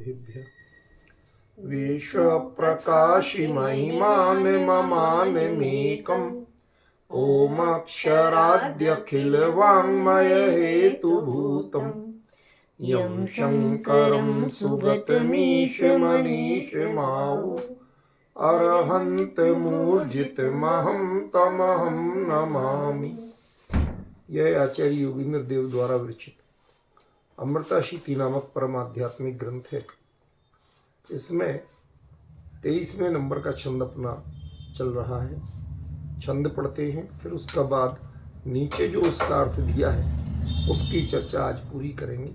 बुद्धेभ्यः विश्वप्रकाशि महिमानममानमेकम् ओमक्षराद्यखिलवाङ्मयहेतुभूतम् यं शङ्करं सुगतमीशमनीशमावु अरहन्तमूर्जितमहं तमहं नमामि। यह आचार्य योगींद्र देव द्वारा विरचित अमृताशीति नामक परम आध्यात्मिक ग्रंथ है। इसमें 23वें नंबर का छंद अपना चल रहा है। छंद पढ़ते हैं, फिर उसका बाद नीचे जो उसका अर्थ दिया है उसकी चर्चा आज पूरी करेंगे।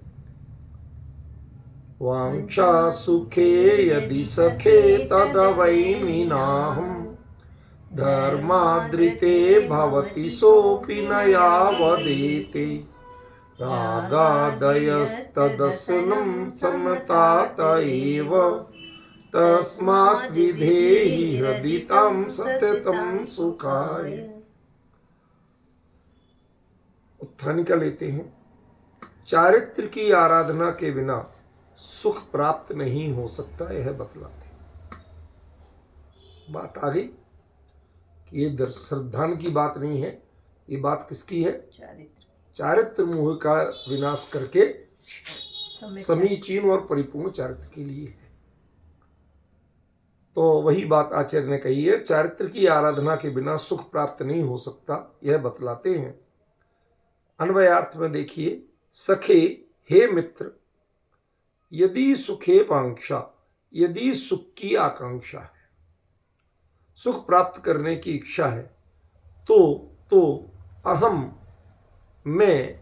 वांछा सुखे यदि सखे तदवैमि नाहम् धर्माद्रिते भवति सोऽपि न यावदेते रागादयस्तदसनं समतात एव तस्मात् विधेहि हृदि तं सततं सुखाय। उत्थानिका लेते हैं। चारित्र की आराधना के बिना सुख प्राप्त नहीं हो सकता, यह बतलाते। बात आ गई कि ये श्रद्धान की बात नहीं है, ये बात किसकी है? चारित्र मोह का विनाश करके समीचीन और परिपूर्ण चारित्र के लिए है। तो वही बात आचार्य ने कही है, चारित्र की आराधना के बिना सुख प्राप्त नहीं हो सकता, यह बतलाते हैं। अन्वयार्थ में देखिए, सखे हे मित्र, यदि सुखे वांक्षा, यदि सुख की आकांक्षा है, सुख प्राप्त करने की इच्छा है, तो अहम मैं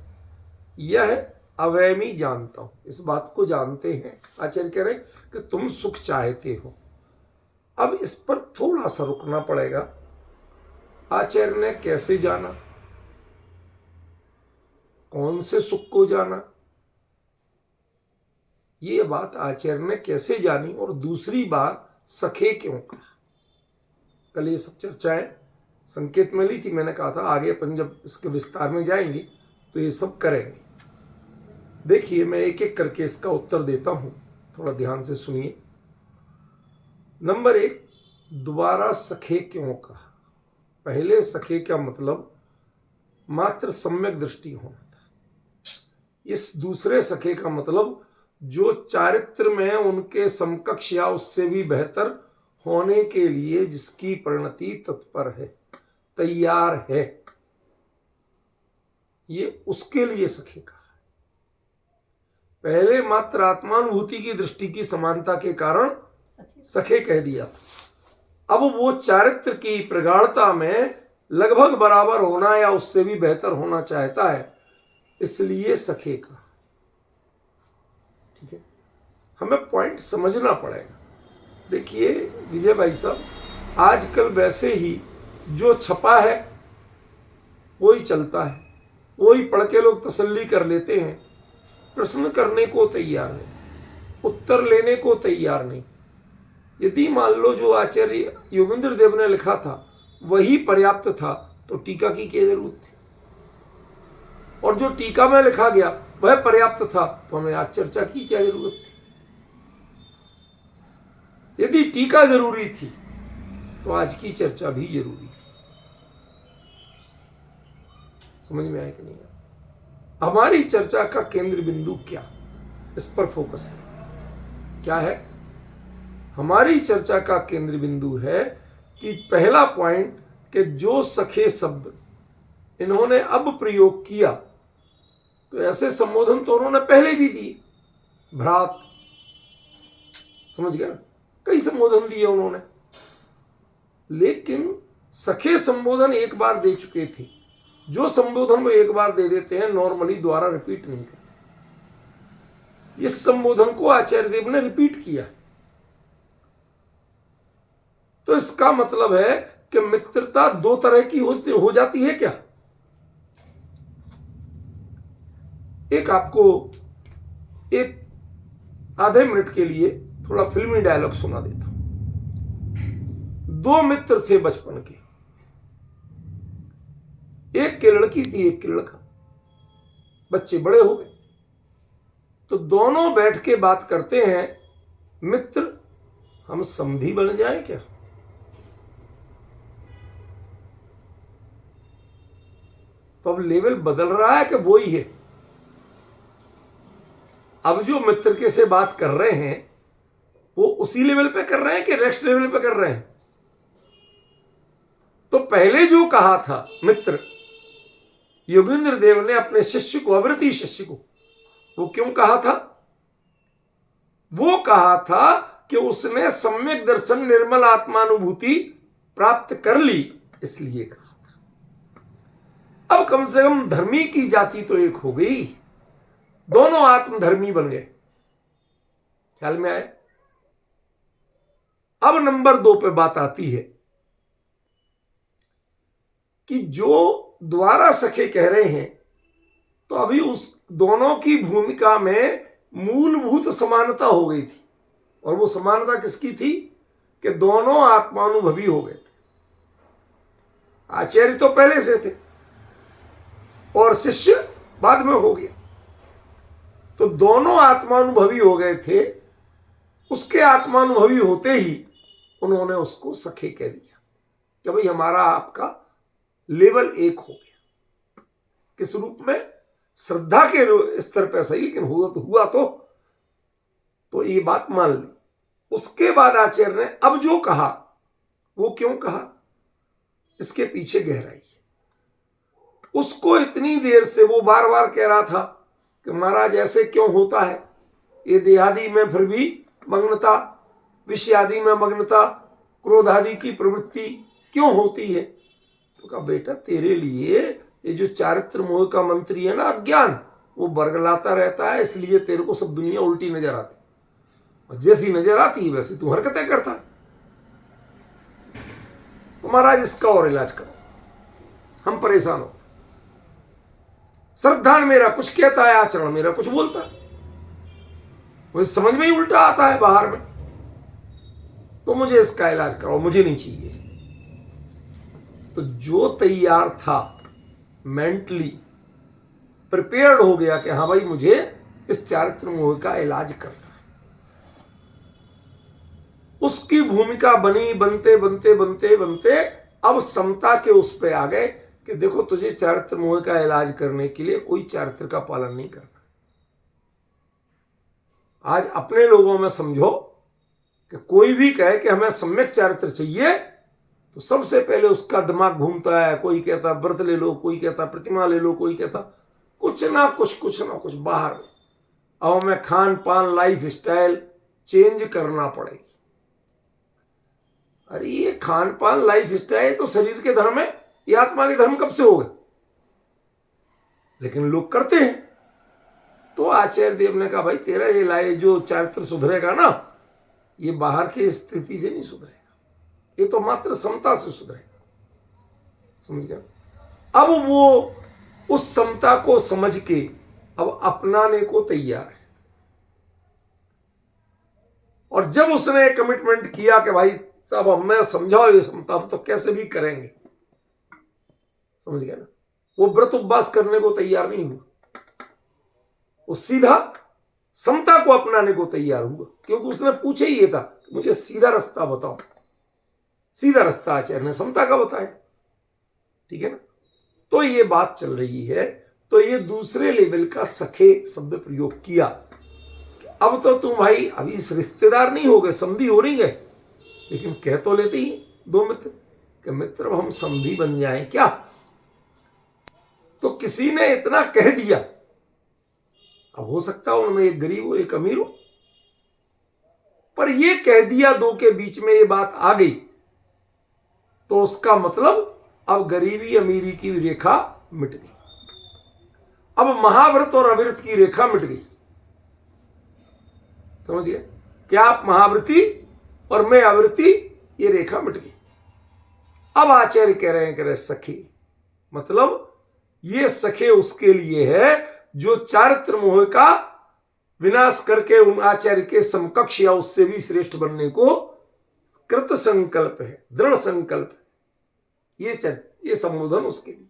यह अवैमी जानता हूं, इस बात को जानते हैं। आचार्य कह रहे कि तुम सुख चाहते हो। अब इस पर थोड़ा सा रुकना पड़ेगा। आचार्य ने कैसे जाना, कौन से सुख को जाना, ये बात आचार्य ने कैसे जानी, और दूसरी बात सखे क्यों कहा। कल ये सब चर्चाएं संकेत में ली थी। मैंने कहा था आगे अपन जब इसके विस्तार में जाएंगे तो ये सब करेंगे। देखिए, मैं एक एक करके इसका उत्तर देता हूं, थोड़ा ध्यान से सुनिए। नंबर 1, दोबारा सखे क्यों कहा। पहले सखे का मतलब मात्र सम्यक दृष्टि होना था। इस दूसरे सखे का मतलब जो चारित्र में उनके समकक्ष या उससे भी बेहतर होने के लिए जिसकी परिणति तत्पर है, तैयार है, ये उसके लिए सखे कहा। पहले मात्र आत्मानुभूति की दृष्टि की समानता के कारण सखे कह दिया था। अब वो चारित्र की प्रगाढ़ता में लगभग बराबर होना या उससे भी बेहतर होना चाहता है, इसलिए सखे कहा। ठीक है, हमें पॉइंट समझना पड़ेगा। देखिए विजय भाई साहब, आजकल वैसे ही जो छपा है वही चलता है, वही पढ़ के लोग तसल्ली कर लेते हैं। प्रश्न करने को तैयार नहीं, उत्तर लेने को तैयार नहीं। यदि मान लो जो आचार्य योगेंद्र देव ने लिखा था वही पर्याप्त था तो टीका की क्या जरूरत थी, और जो टीका में लिखा गया वह पर्याप्त था तो हमें आज चर्चा की क्या जरूरत थी। यदि टीका जरूरी थी तो आज की चर्चा भी जरूरी है। समझ में आया कि नहीं? हमारी चर्चा का केंद्र बिंदु क्या, इस पर फोकस है। क्या है हमारी चर्चा का केंद्र बिंदु? है कि पहला पॉइंट कि जो सखे शब्द इन्होंने अब प्रयोग किया, तो ऐसे संबोधन तो उन्होंने पहले भी दिए। भ्रात, समझ गया ना, कई संबोधन दिए उन्होंने, लेकिन सखे संबोधन एक बार दे चुके थे। जो संबोधन वो एक बार दे देते हैं, नॉर्मली द्वारा रिपीट नहीं करते। इस संबोधन को आचार्य देव ने रिपीट किया। तो इसका मतलब है कि मित्रता दो तरह की हो जाती है क्या? एक आपको एक आधे मिनट के लिए थोड़ा फिल्मी डायलॉग सुना देता हूं। दो मित्र थे बचपन के, एक की लड़की थी, एक की लड़का। बच्चे बड़े हो गए तो दोनों बैठ के बात करते हैं मित्र हम समधी बन जाए क्या? तो अब लेवल बदल रहा है कि वो ही है? अब जो मित्र के से बात कर रहे हैं वो उसी लेवल पे कर रहे हैं कि नेक्स्ट लेवल पे कर रहे हैं? तो पहले जो कहा था मित्र, योगेंद्र देव ने अपने शिष्य को, अवृति शिष्य को, वो क्यों कहा था? वो कहा था कि उसने सम्यक दर्शन निर्मल आत्मानुभूति प्राप्त कर ली, इसलिए कहा था। अब कम से कम धर्मी की जाति तो एक हो गई, दोनों आत्मधर्मी बन गए। ख्याल में आए? अब नंबर 2 पे बात आती है कि जो द्वारा सखे कह रहे हैं, तो अभी उस दोनों की भूमिका में मूलभूत समानता हो गई थी। और वो समानता किसकी थी? कि दोनों आत्मानुभवी हो गए थे। आचार्य तो पहले से थे और शिष्य बाद में हो गया, तो दोनों आत्मानुभवी हो गए थे। उसके आत्मानुभवी होते ही उन्होंने उसको सखे कह दिया कि भाई हमारा आपका लेवल एक हो गया। किस रूप में? श्रद्धा के स्तर पर सही, लेकिन हुआ तो ये बात मान ली। उसके बाद आचार्य ने अब जो कहा, वो क्यों कहा, इसके पीछे गहराई है। उसको इतनी देर से वो बार बार कह रहा था कि महाराज ऐसे क्यों होता है, ये देहादि में फिर भी मग्नता, विषयादि में मग्नता, क्रोधादि की प्रवृत्ति क्यों होती है? तो कहा बेटा तेरे लिए ये जो चारित्र मोह का मंत्री है ना, अज्ञान, वो बरगलाता रहता है, इसलिए तेरे को सब दुनिया उल्टी नजर आती, और जैसी नजर आती है वैसे तू हरकतें करता है। तो महाराज इसका और इलाज करो, हम परेशान हो। श्रद्धा मेरा कुछ कहता है, आचरण मेरा कुछ बोलता है, मुझे समझ में ही उल्टा आता है बाहर में। तो मुझे इसका इलाज करो, मुझे नहीं चाहिए। तो जो तैयार था, मेंटली प्रिपेयर्ड हो गया कि हाँ भाई मुझे इस चारित्र मोह का इलाज करना है, उसकी भूमिका बनी। बनते बनते बनते बनते अब समता के उस पे आ गए कि देखो तुझे चारित्र मोह का इलाज करने के लिए कोई चारित्र का पालन नहीं करना। आज अपने लोगों में समझो कि कोई भी कहे कि हमें सम्यक चारित्र चाहिए, तो सबसे पहले उसका दिमाग घूमता है। कोई कहता व्रत ले लो, कोई कहता प्रतिमा ले लो, कोई कहता कुछ ना कुछ बाहर में। अब हमें खान पान, लाइफ स्टाइल चेंज करना पड़ेगी। अरे ये खान पान, लाइफ स्टाइल तो शरीर के धर्म है, ये आत्मा के धर्म कब से हो गए? लेकिन लोग करते हैं। तो आचार्य देव ने कहा भाई तेरा ये लाए जो चारित्र सुधरेगा ना, ये बाहर की स्थिति से नहीं सुधरेगा, ये तो मात्र समता से सुधरेगा। समझ गया? अब वो उस समता को समझ के अब अपनाने को तैयार है। और जब उसने कमिटमेंट किया कि भाई साहब हमें समझाओ ये समता, हम तो कैसे भी करेंगे, समझ गया ना, वो व्रत उपवास करने को तैयार नहीं हुआ, वो सीधा समता को अपनाने को तैयार हुआ। क्योंकि उसने पूछे ही ये था, मुझे सीधा रास्ता बताओ। सीधा रास्ता आचार्य ने समता का बताया। ठीक है ना? तो ये बात चल रही है। तो ये दूसरे लेवल का सखे शब्द प्रयोग किया। अब तो तुम भाई अभी इस रिश्तेदार नहीं हो गए, समधी हो नहीं गए, लेकिन कह तो लेते ही दो मित्र कि मित्र हम समधी बन जाएं क्या? तो किसी ने इतना कह दिया, अब हो सकता है उनमें एक गरीब हो एक अमीर हो, पर ये कह दिया, दो के बीच में ये बात आ गई, तो उसका मतलब अब गरीबी अमीरी की रेखा मिट गई। अब महाव्रत और अविरत की रेखा मिट गई। समझिए? क्या आप महाव्रती और मैं अविरती, ये रेखा मिट गई। अब आचार्य कह रहे हैं सखी, मतलब ये सखे उसके लिए है जो चारित्र मोह का विनाश करके उन आचार्य के समकक्ष या उससे भी श्रेष्ठ बनने को कृत संकल्प है, दृढ़ संकल्प है। ये संबोधन उसके लिए।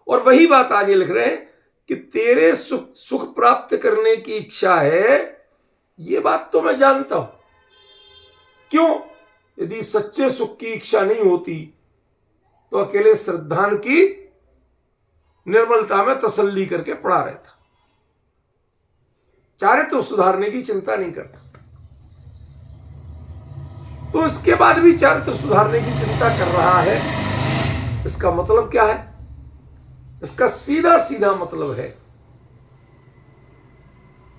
और वही बात आगे लिख रहे हैं कि तेरे सुख प्राप्त करने की इच्छा है, ये बात तो मैं जानता हूं, क्यों? यदि सच्चे सुख की इच्छा नहीं होती तो अकेले श्रद्धान की निर्मलता में तसल्ली करके पड़ा रहता, चारित्र सुधारने की चिंता नहीं करता। तो इसके बाद भी चारित्र सुधारने की चिंता कर रहा है। इसका मतलब क्या है? इसका सीधा सीधा मतलब है,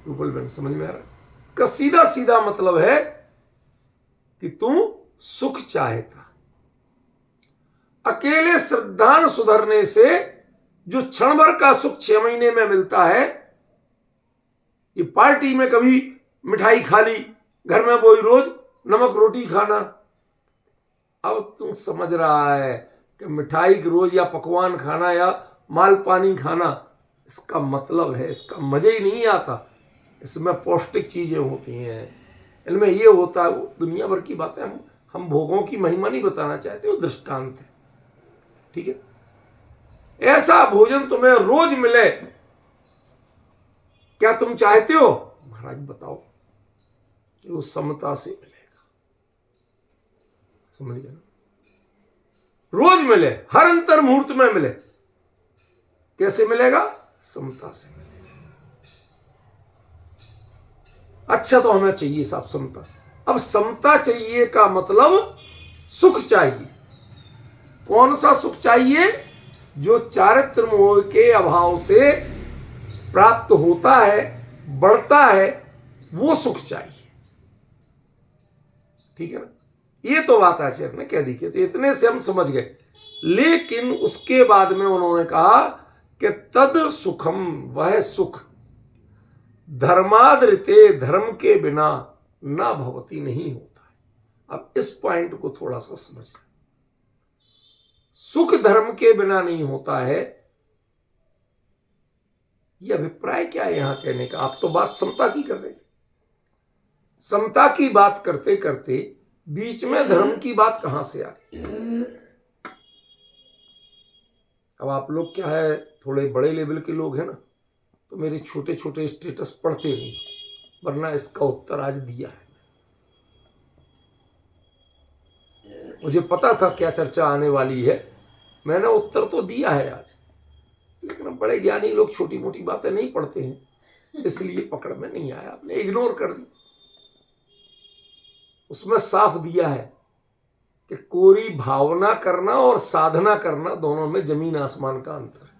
रूपल बहन समझ में आ रहा है? इसका सीधा सीधा मतलब है कि तू सुख चाहता। अकेले श्रद्धान सुधरने से जो क्षण भर का सुख 6 महीने में मिलता है, ये पार्टी में कभी मिठाई खा ली, घर में वही रोज नमक रोटी खाना। अब तू समझ रहा है कि मिठाई रोज या पकवान खाना या माल पानी खाना, इसका मतलब है, इसका मजा ही नहीं आता। इसमें पौष्टिक चीजें होती हैं, इनमें ये होता है। दुनिया भर की बातें हम भोगों की महिमा नहीं बताना चाहते, वो दृष्टांत है, ठीक है। ऐसा भोजन तुम्हें रोज मिले, क्या तुम चाहते हो? महाराज बताओ कि वो समता से मिलेगा, समझ गए ना? रोज मिले, हर अंतर मुहूर्त में मिले। कैसे मिलेगा? समता से मिलेगा। अच्छा, तो हमें चाहिए साहब समता। अब समता चाहिए का मतलब सुख चाहिए। कौन सा सुख चाहिए? जो चारित्र मोह के अभाव से प्राप्त होता है, बढ़ता है, वो सुख चाहिए, ठीक है ना? ये तो बात आचार्य ने कह दी कि इतने से हम समझ गए। लेकिन उसके बाद में उन्होंने कहा कि तद सुखम, वह सुख धर्मादृते, धर्म के बिना ना भवती, नहीं होता है। अब इस पॉइंट को थोड़ा सा समझ। सुख धर्म के बिना नहीं होता है, ये अभिप्राय क्या है यहां कहने का? आप तो बात समता की कर रहे थे। समता की बात करते करते बीच में धर्म की बात कहां से आ गई? अब आप लोग क्या है, थोड़े बड़े लेवल के लोग हैं ना, तो मेरे छोटे छोटे स्टेटस पढ़ते नहीं, वरना इसका उत्तर आज दिया है। मुझे पता था क्या चर्चा आने वाली है, मैंने उत्तर तो दिया है आज। लेकिन बड़े ज्ञानी लोग छोटी मोटी बातें नहीं पढ़ते हैं, इसलिए पकड़ में नहीं आया, आपने इग्नोर कर दी। उसमें साफ दिया है कि कोरी भावना करना और साधना करना, दोनों में जमीन आसमान का अंतर है।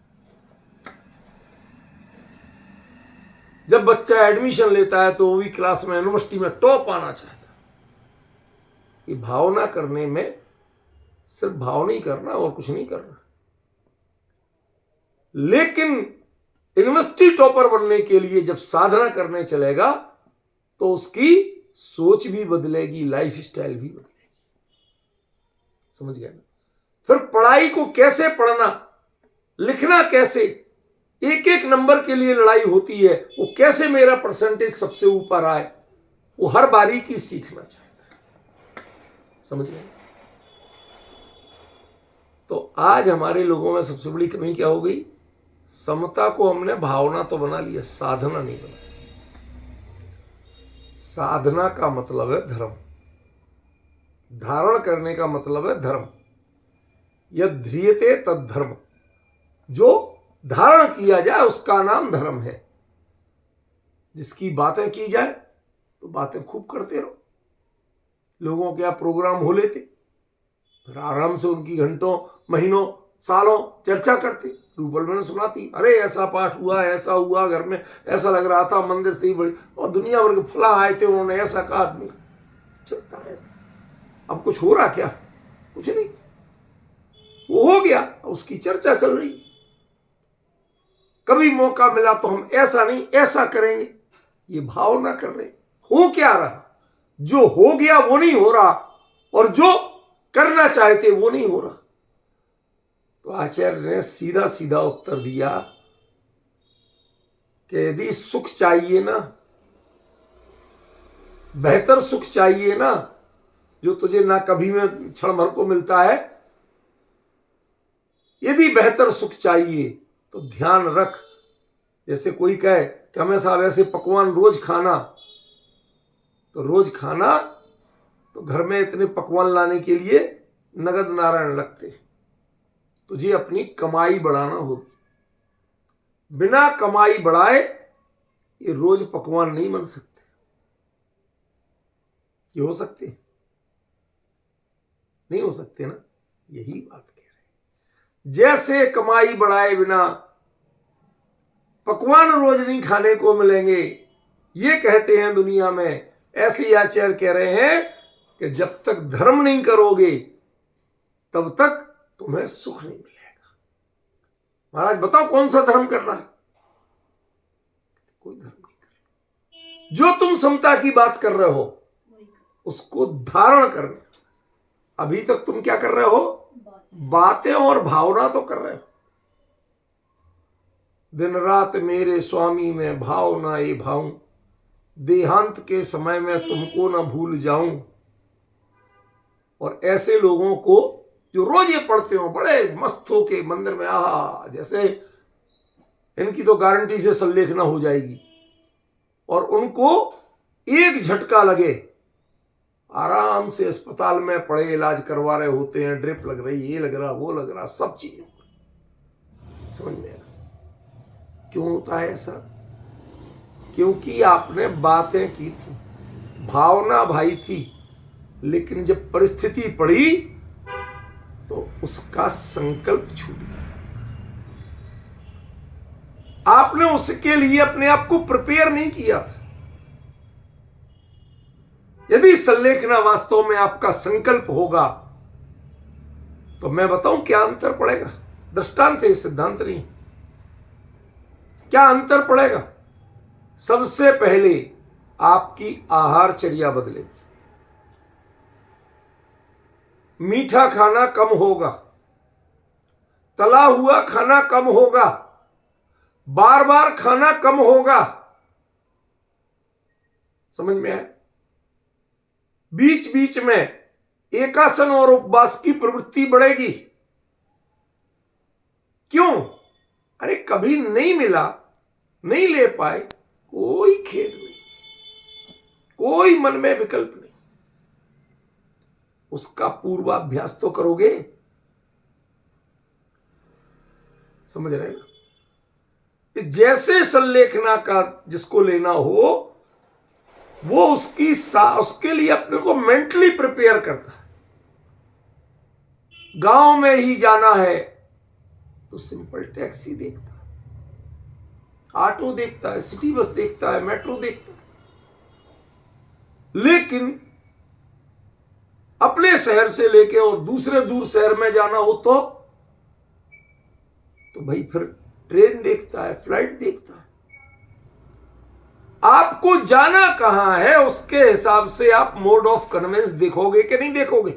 जब बच्चा एडमिशन लेता है तो वो भी क्लास में, यूनिवर्सिटी में टॉप आना चाहता है। ये भावना करने में सिर्फ भाव नहीं करना और कुछ नहीं करना। लेकिन यूनिवर्सिटी टॉपर बनने के लिए जब साधना करने चलेगा तो उसकी सोच भी बदलेगी, लाइफ स्टाइल भी बदलेगी, समझ गया ना? फिर पढ़ाई को कैसे पढ़ना, लिखना कैसे, एक एक नंबर के लिए लड़ाई होती है, वो कैसे मेरा परसेंटेज सबसे ऊपर आए, वो हर बारीकी सीखना चाहता है, समझ गए? तो आज हमारे लोगों में सबसे बड़ी कमी क्या हो गई? समता को हमने भावना तो बना लिया, साधना नहीं बना। साधना का मतलब है धर्म, धारण करने का मतलब है धर्म। यद ध्रियते तद धर्म, जो धारण किया जाए उसका नाम धर्म है। जिसकी बातें की जाए तो बातें खूब करते रहो। लोगों के यहाँ प्रोग्राम हो लेते, फिर आराम से उनकी घंटों, महीनों, सालों चर्चा करते। रूपल मैंने सुनाती, अरे ऐसा पाठ हुआ, ऐसा हुआ, घर में ऐसा लग रहा था, मंदिर से ही बड़ी, और दुनिया भर के फला आए थे, उन्होंने ऐसा कहा, चलता रहता। अब कुछ हो रहा क्या? कुछ नहीं, वो हो गया, उसकी चर्चा चल रही। कभी मौका मिला तो हम ऐसा नहीं ऐसा करेंगे, ये भावना कर रहे। हो क्या रहा? जो हो गया वो नहीं हो रहा, और जो करना चाहते वो नहीं हो रहा। तो आचार्य ने सीधा सीधा उत्तर दिया कि यदि सुख चाहिए ना, बेहतर सुख चाहिए ना, जो तुझे ना कभी में क्षण भर को मिलता है, यदि बेहतर सुख चाहिए तो ध्यान रख। जैसे कोई कहे कि हमें साहब ऐसे पकवान रोज खाना, तो रोज खाना तो घर में इतने पकवान लाने के लिए नगद नारायण लगते। तुझे अपनी कमाई बढ़ाना होगी। बिना कमाई बढ़ाए ये रोज पकवान नहीं बन सकते। ये हो सकते? नहीं हो सकते ना। यही बात कह रहे। जैसे कमाई बढ़ाए बिना पकवान रोज नहीं खाने को मिलेंगे, ये कहते हैं दुनिया में, ऐसे ही आचार्य कह रहे हैं कि जब तक धर्म नहीं करोगे तब तक तुम्हें सुख नहीं मिलेगा। महाराज बताओ कौन सा धर्म करना है? कोई धर्म नहीं करना। जो तुम समता की बात कर रहे हो उसको धारण करना। अभी तक तुम क्या कर रहे हो? बातें और भावना तो कर रहे हो। दिन रात मेरे स्वामी में भाव ना ये भाऊं, देहांत के समय में तुमको ना भूल जाऊं। और ऐसे लोगों को जो रोज ये पढ़ते हो, बड़े मस्त हो के मंदिर में, आहा जैसे इनकी तो गारंटी से संलेखना हो जाएगी, और उनको एक झटका लगे, आराम से अस्पताल में पड़े इलाज करवा रहे होते हैं, ड्रिप लग रही, ये लग रहा, वो लग रहा, सब चीजें समझ में आ। क्यों होता है ऐसा? क्योंकि आपने बातें की थी, भावना भाई थी, लेकिन जब परिस्थिति पड़ी तो उसका संकल्प छूट गया। आपने उसके लिए अपने आप को प्रिपेयर नहीं किया था। यदि संलेखना वास्तव में आपका संकल्प होगा तो मैं बताऊं क्या अंतर पड़ेगा। दृष्टांत है, सिद्धांत नहीं। क्या अंतर पड़ेगा? सबसे पहले आपकी आहारचर्या बदलेगी। मीठा खाना कम होगा, तला हुआ खाना कम होगा, बार बार खाना कम होगा। समझ में आया? बीच बीच में एकासन और उपवास की प्रवृत्ति बढ़ेगी। क्यों? अरे कभी नहीं मिला, नहीं ले पाए, कोई खेद नहीं, कोई मन में विकल्प नहीं। उसका पूर्वाभ्यास तो करोगे। समझ रहे ना? जैसे संलेखना का जिसको लेना हो वो उसके लिए अपने को मेंटली प्रिपेयर करता है। गांव में ही जाना है तो सिंपल टैक्सी देखता है, ऑटो देखता है, सिटी बस देखता है, मेट्रो देखता है। लेकिन अपने शहर से लेके और दूसरे दूर शहर में जाना हो तो भाई फिर ट्रेन देखता है, फ्लाइट देखता है। आपको जाना कहां है उसके हिसाब से आप मोड ऑफ कन्वेंस देखोगे कि नहीं देखोगे,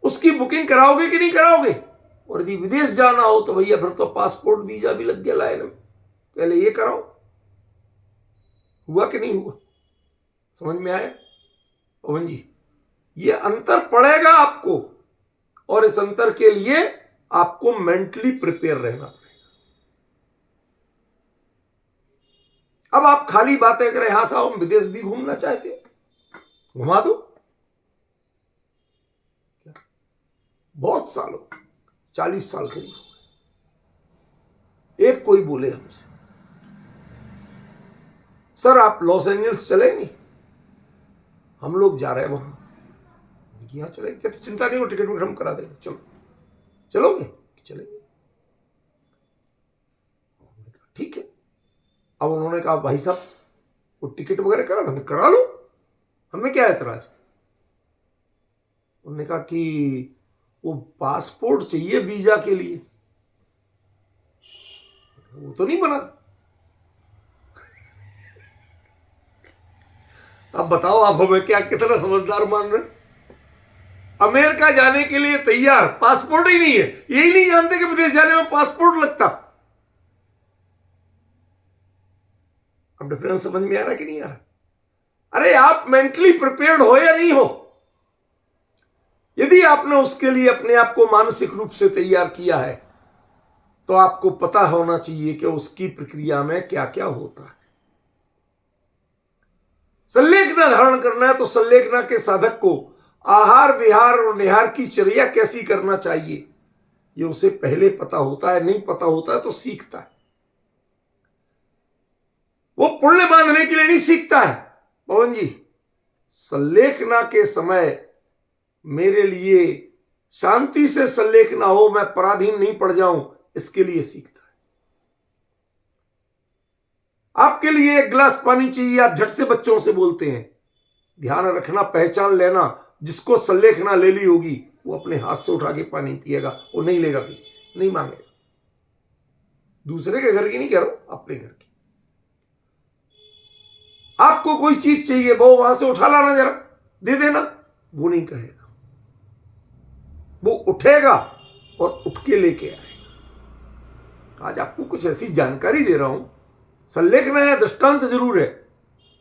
उसकी बुकिंग कराओगे कि नहीं कराओगे। और यदि विदेश जाना हो तो भैया फिर तो पासपोर्ट वीजा भी लग गया लाइन में, पहले ये कराओ। हुआ कि नहीं हुआ? समझ में आया पवन जी? ये अंतर पड़ेगा आपको, और इस अंतर के लिए आपको मेंटली प्रिपेयर रहना पड़ेगा। अब आप खाली बातें करें, हाँ साहब हम विदेश भी घूमना चाहते हैं, घुमा दो। बहुत सालों, 40 साल करीब हो गए। एक कोई बोले हमसे, सर आप लॉस एंजल्स चलेंगे? हम लोग जा रहे हैं वहां। यहां चलेंगे? कहते चिंता नहीं हो, टिकट विकट हम करा देंगे, चलो। चलोगे? चलेंगे। ठीक है। अब उन्होंने कहा भाई साहब वो टिकट वगैरह करा, हमें करा लो, हमें क्या एतराज। उन्होंने कहा कि वो पासपोर्ट चाहिए वीजा के लिए, वो तो नहीं बना। अब बताओ आप हमें क्या कितना समझदार मान रहे? अमेरिका जाने के लिए तैयार, पासपोर्ट ही नहीं है। यही नहीं जानते कि विदेश जाने में पासपोर्ट लगता। अब डिफरेंस समझ में आ रहा कि नहीं आ रहा? अरे आप मेंटली प्रिपेयर्ड हो या नहीं हो? यदि आपने उसके लिए अपने आप को मानसिक रूप से तैयार किया है तो आपको पता होना चाहिए कि उसकी प्रक्रिया में क्या क्या होता है। संलेखना धारण करना है तो संलेखना के साधक को आहार विहार और निहार की चर्या कैसी करना चाहिए ये उसे पहले पता होता है। नहीं पता होता है तो सीखता है। वो पुण्य बांधने के लिए नहीं सीखता है। पवन जी, संलेखना के समय मेरे लिए शांति से संलेखना हो, मैं पराधीन नहीं पड़ जाऊं, इसके लिए सीखता है। आपके लिए एक गिलास पानी चाहिए, आप झट से बच्चों से बोलते हैं। ध्यान रखना, पहचान लेना, जिसको संलेखना ले ली होगी वो अपने हाथ से उठा के पानी पिएगा, वो नहीं लेगा, किसी से नहीं मांगेगा। दूसरे के घर की नहीं कह रहा हूं, अपने घर की। आपको कोई चीज चाहिए, वो वहां से उठा लाना, जरा दे देना, वो नहीं कहेगा, वो उठेगा और उठ के लेके आएगा। आज आपको कुछ ऐसी जानकारी दे रहा हूं, संलेखना है, दृष्टांत जरूर है,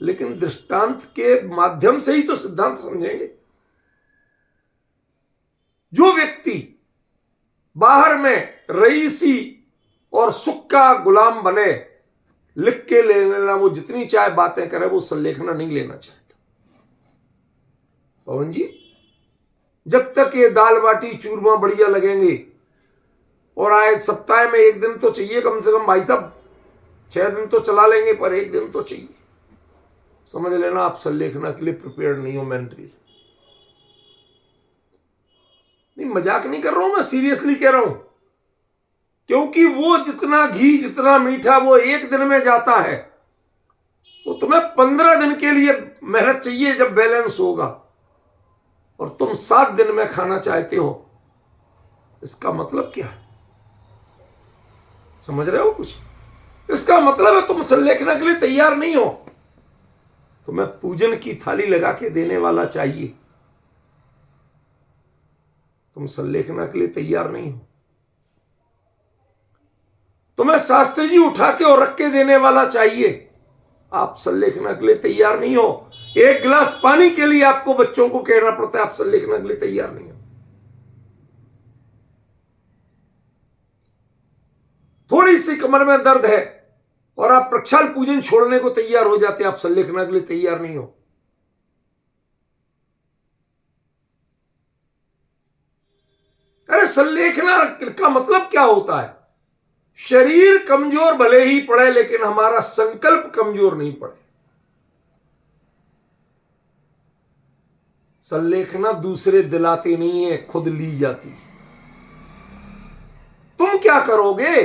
लेकिन दृष्टांत के माध्यम से ही तो सिद्धांत समझेंगे। जो व्यक्ति बाहर में रईसी और सुख का गुलाम बने, लिख के ले लेना, वो जितनी चाहे बातें करे, वो संलेखना नहीं लेना चाहता। पवन जी, जब तक ये दाल बाटी चूरमा बढ़िया लगेंगे और आए सप्ताह में एक दिन तो चाहिए कम से कम, भाई साहब 6 दिन तो चला लेंगे पर एक दिन तो चाहिए, समझ लेना आप संलेखना के लिए प्रिपेयर्ड नहीं हो मेंटली। नहीं, मजाक नहीं कर रहा हूं मैं, सीरियसली कह रहा हूं। क्योंकि वो जितना घी जितना मीठा वो एक दिन में जाता है, वो तुम्हें 15 दिन के लिए मेहनत चाहिए जब बैलेंस होगा, और तुम 7 दिन में खाना चाहते हो। इसका मतलब क्या है? समझ रहे हो कुछ? इसका मतलब है तुम संलेखना के लिए तैयार नहीं हो। तुम्हें पूजन की थाली लगा के देने वाला चाहिए, तुम संलेखना के लिए तैयार नहीं हो। तुम्हें शास्त्री जी उठा के और रख के देने वाला चाहिए, आप संलेखना के लिए तैयार नहीं हो। एक गिलास पानी के लिए आपको बच्चों को कहना पड़ता है, आप संलेखना के लिए तैयार नहीं हो। थोड़ी सी कमर में दर्द है और आप प्रक्षाल पूजन छोड़ने को तैयार हो जाते हैं, आप संलेखना के लिए तैयार नहीं हो। अरे संलेखना का मतलब क्या होता है? शरीर कमजोर भले ही पड़े, लेकिन हमारा संकल्प कमजोर नहीं पड़े। संलेखना दूसरे दिलाते नहीं है, खुद ली जाती है। तुम क्या करोगे?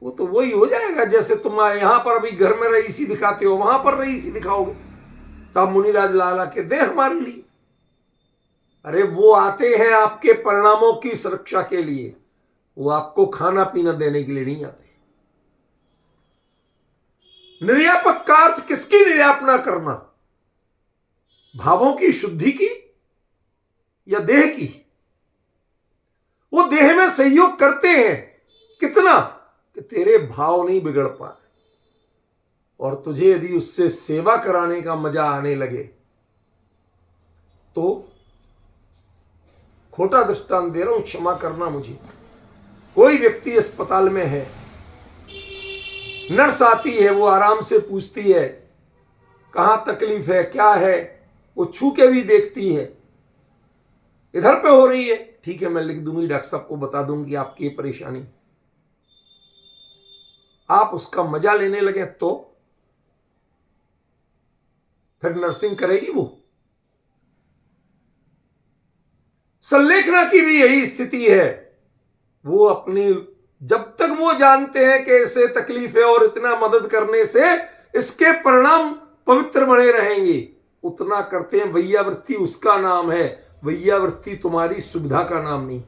वो तो वही हो जाएगा जैसे तुम्हारे यहां पर अभी घर में रईसी दिखाते हो, वहां पर रईसी दिखाओगे। साहब मुनिराज लाला के दे हमारे लिए। अरे वो आते हैं आपके परिणामों की सुरक्षा के लिए, वो आपको खाना पीना देने के लिए नहीं आते। निर्यापक का अर्थ किसकी निर्यापना करना? भावों की शुद्धि की या देह की? वो देह में सहयोग करते हैं, कितना कि तेरे भाव नहीं बिगड़ पाए, और तुझे यदि उससे सेवा कराने का मजा आने लगे तो, खोटा दृष्टांत दे रहा हूं, क्षमा करना मुझे। कोई व्यक्ति अस्पताल में है, नर्स आती है, वो आराम से पूछती है कहां तकलीफ है, क्या है, वो छू के भी देखती है। इधर पे हो रही है, ठीक है मैं लिख दूंगी, डॉक्टर साहब को बता दूंगी आपकी ये परेशानी। आप उसका मजा लेने लगे तो फिर नर्सिंग करेगी वो? संलेखना की भी यही स्थिति है। वो अपनी, जब तक वो जानते हैं कि इसे तकलीफ है और इतना मदद करने से इसके परिणाम पवित्र बने रहेंगे, उतना करते हैं। वैयावृत्ति उसका नाम है, वैयावृत्ति तुम्हारी सुविधा का नाम नहीं।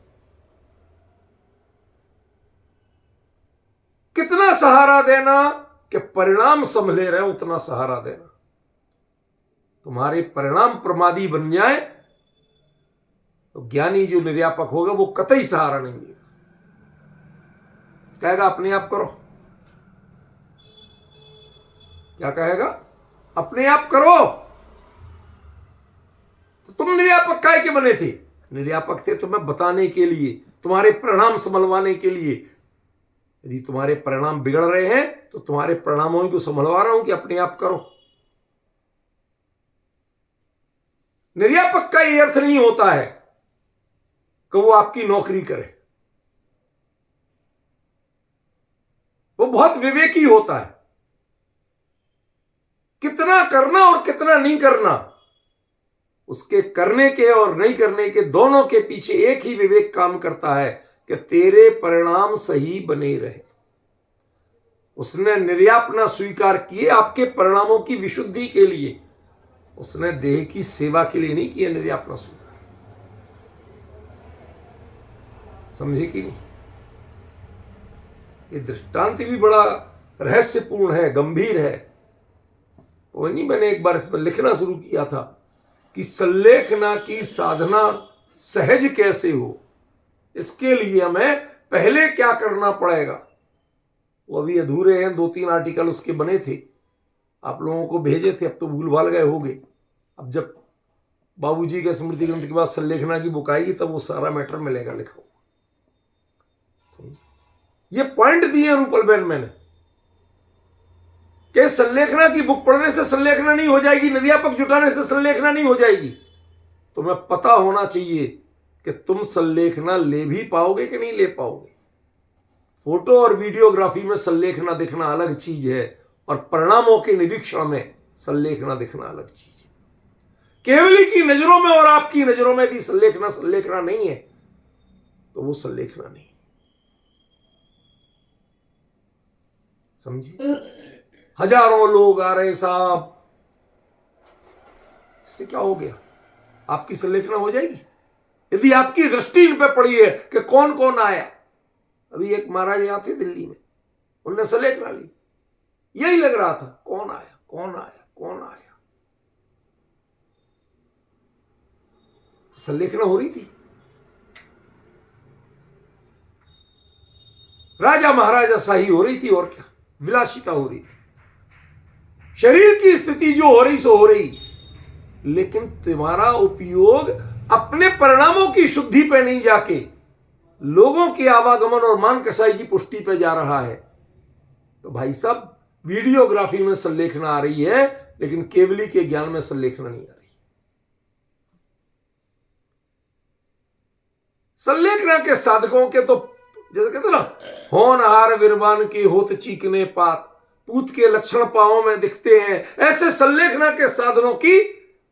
कितना सहारा देना कि परिणाम संभले रहे, उतना सहारा देना। तुम्हारे परिणाम प्रमादी बन जाए तो ज्ञानी जो निर्यापक होगा वो कतई सहारा नहीं देगा, कहेगा अपने आप करो। क्या कहेगा? अपने आप करो। तो तुम निर्यापक काहे के बने थे? निर्यापक थे तुम्हें बताने के लिए, तुम्हारे परिणाम संभलवाने के लिए। यदि तुम्हारे परिणाम बिगड़ रहे हैं तो तुम्हारे परिणामों को संभलवा रहा हूं कि अपने आप करो। निर्यापक का यह अर्थ नहीं होता है कि वो आपकी नौकरी करे। वो बहुत विवेकी होता है। कितना करना और कितना नहीं करना, उसके करने के और नहीं करने के दोनों के पीछे एक ही विवेक काम करता है कि तेरे परिणाम सही बने रहे। उसने निर्यापना स्वीकार किए आपके परिणामों की विशुद्धि के लिए, उसने देह की सेवा के लिए नहीं किया निर्यापना स्वीकार। समझे कि नहीं? ये दृष्टांत भी बड़ा रहस्यपूर्ण है, गंभीर है। वो नहीं, मैंने एक बार इस पर लिखना शुरू किया था कि संलेखना की साधना सहज कैसे हो, इसके लिए हमें पहले क्या करना पड़ेगा। वो अभी अधूरे हैं, 2-3 आर्टिकल उसके बने थे, आप लोगों को भेजे थे, अब तो भूल भाल गए होंगे। अब जब बाबूजी के स्मृति ग्रंथ के बाद संलेखना की बुक आएगी तब वो सारा मैटर मिलेगा लिखा हुआ। ये पॉइंट दिए रूपल बहन मैंने कि संलेखना की बुक पढ़ने से संलेखना नहीं हो जाएगी, निर्यापक जुटाने से संलेखना नहीं हो जाएगी। तुम्हें पता होना चाहिए कि तुम संलेखना ले भी पाओगे कि नहीं ले पाओगे। फोटो और वीडियोग्राफी में संलेखना दिखना अलग चीज है और परिणामों के निरीक्षण में संलेखना दिखना अलग चीज है। केवली की नजरों में और आपकी नजरों में यदि संलेखना नहीं है तो वो संलेखना नहीं। समझिए, हजारों लोग आ रहे साहब, इससे क्या हो गया? आपकी संलेखना हो जाएगी यदि आपकी दृष्टि इन पे पड़ी है कि कौन कौन आया। अभी एक महाराज यहां थे दिल्ली में, उनने संलेखना ली, यही लग रहा था कौन आया कौन आया कौन आया। तो संलेखना हो रही थी, राजा महाराजा शाही हो रही थी, और क्या विलासिता हो रही थी। शरीर की स्थिति जो हो रही सो हो रही, लेकिन तुम्हारा उपयोग अपने परिणामों की शुद्धि पे नहीं जाके लोगों के आवागमन और मान कसाई की पुष्टि पे जा रहा है। तो भाई साहब, वीडियोग्राफी में संलेखना आ रही है लेकिन केवली के ज्ञान में संलेखना नहीं आ रही। संलेखना के साधकों के तो जैसे कहते ना, होनहार विरबान के होत चीकने पात, पूत के लक्षण पांवों में दिखते हैं। ऐसे संलेखना के साधनों की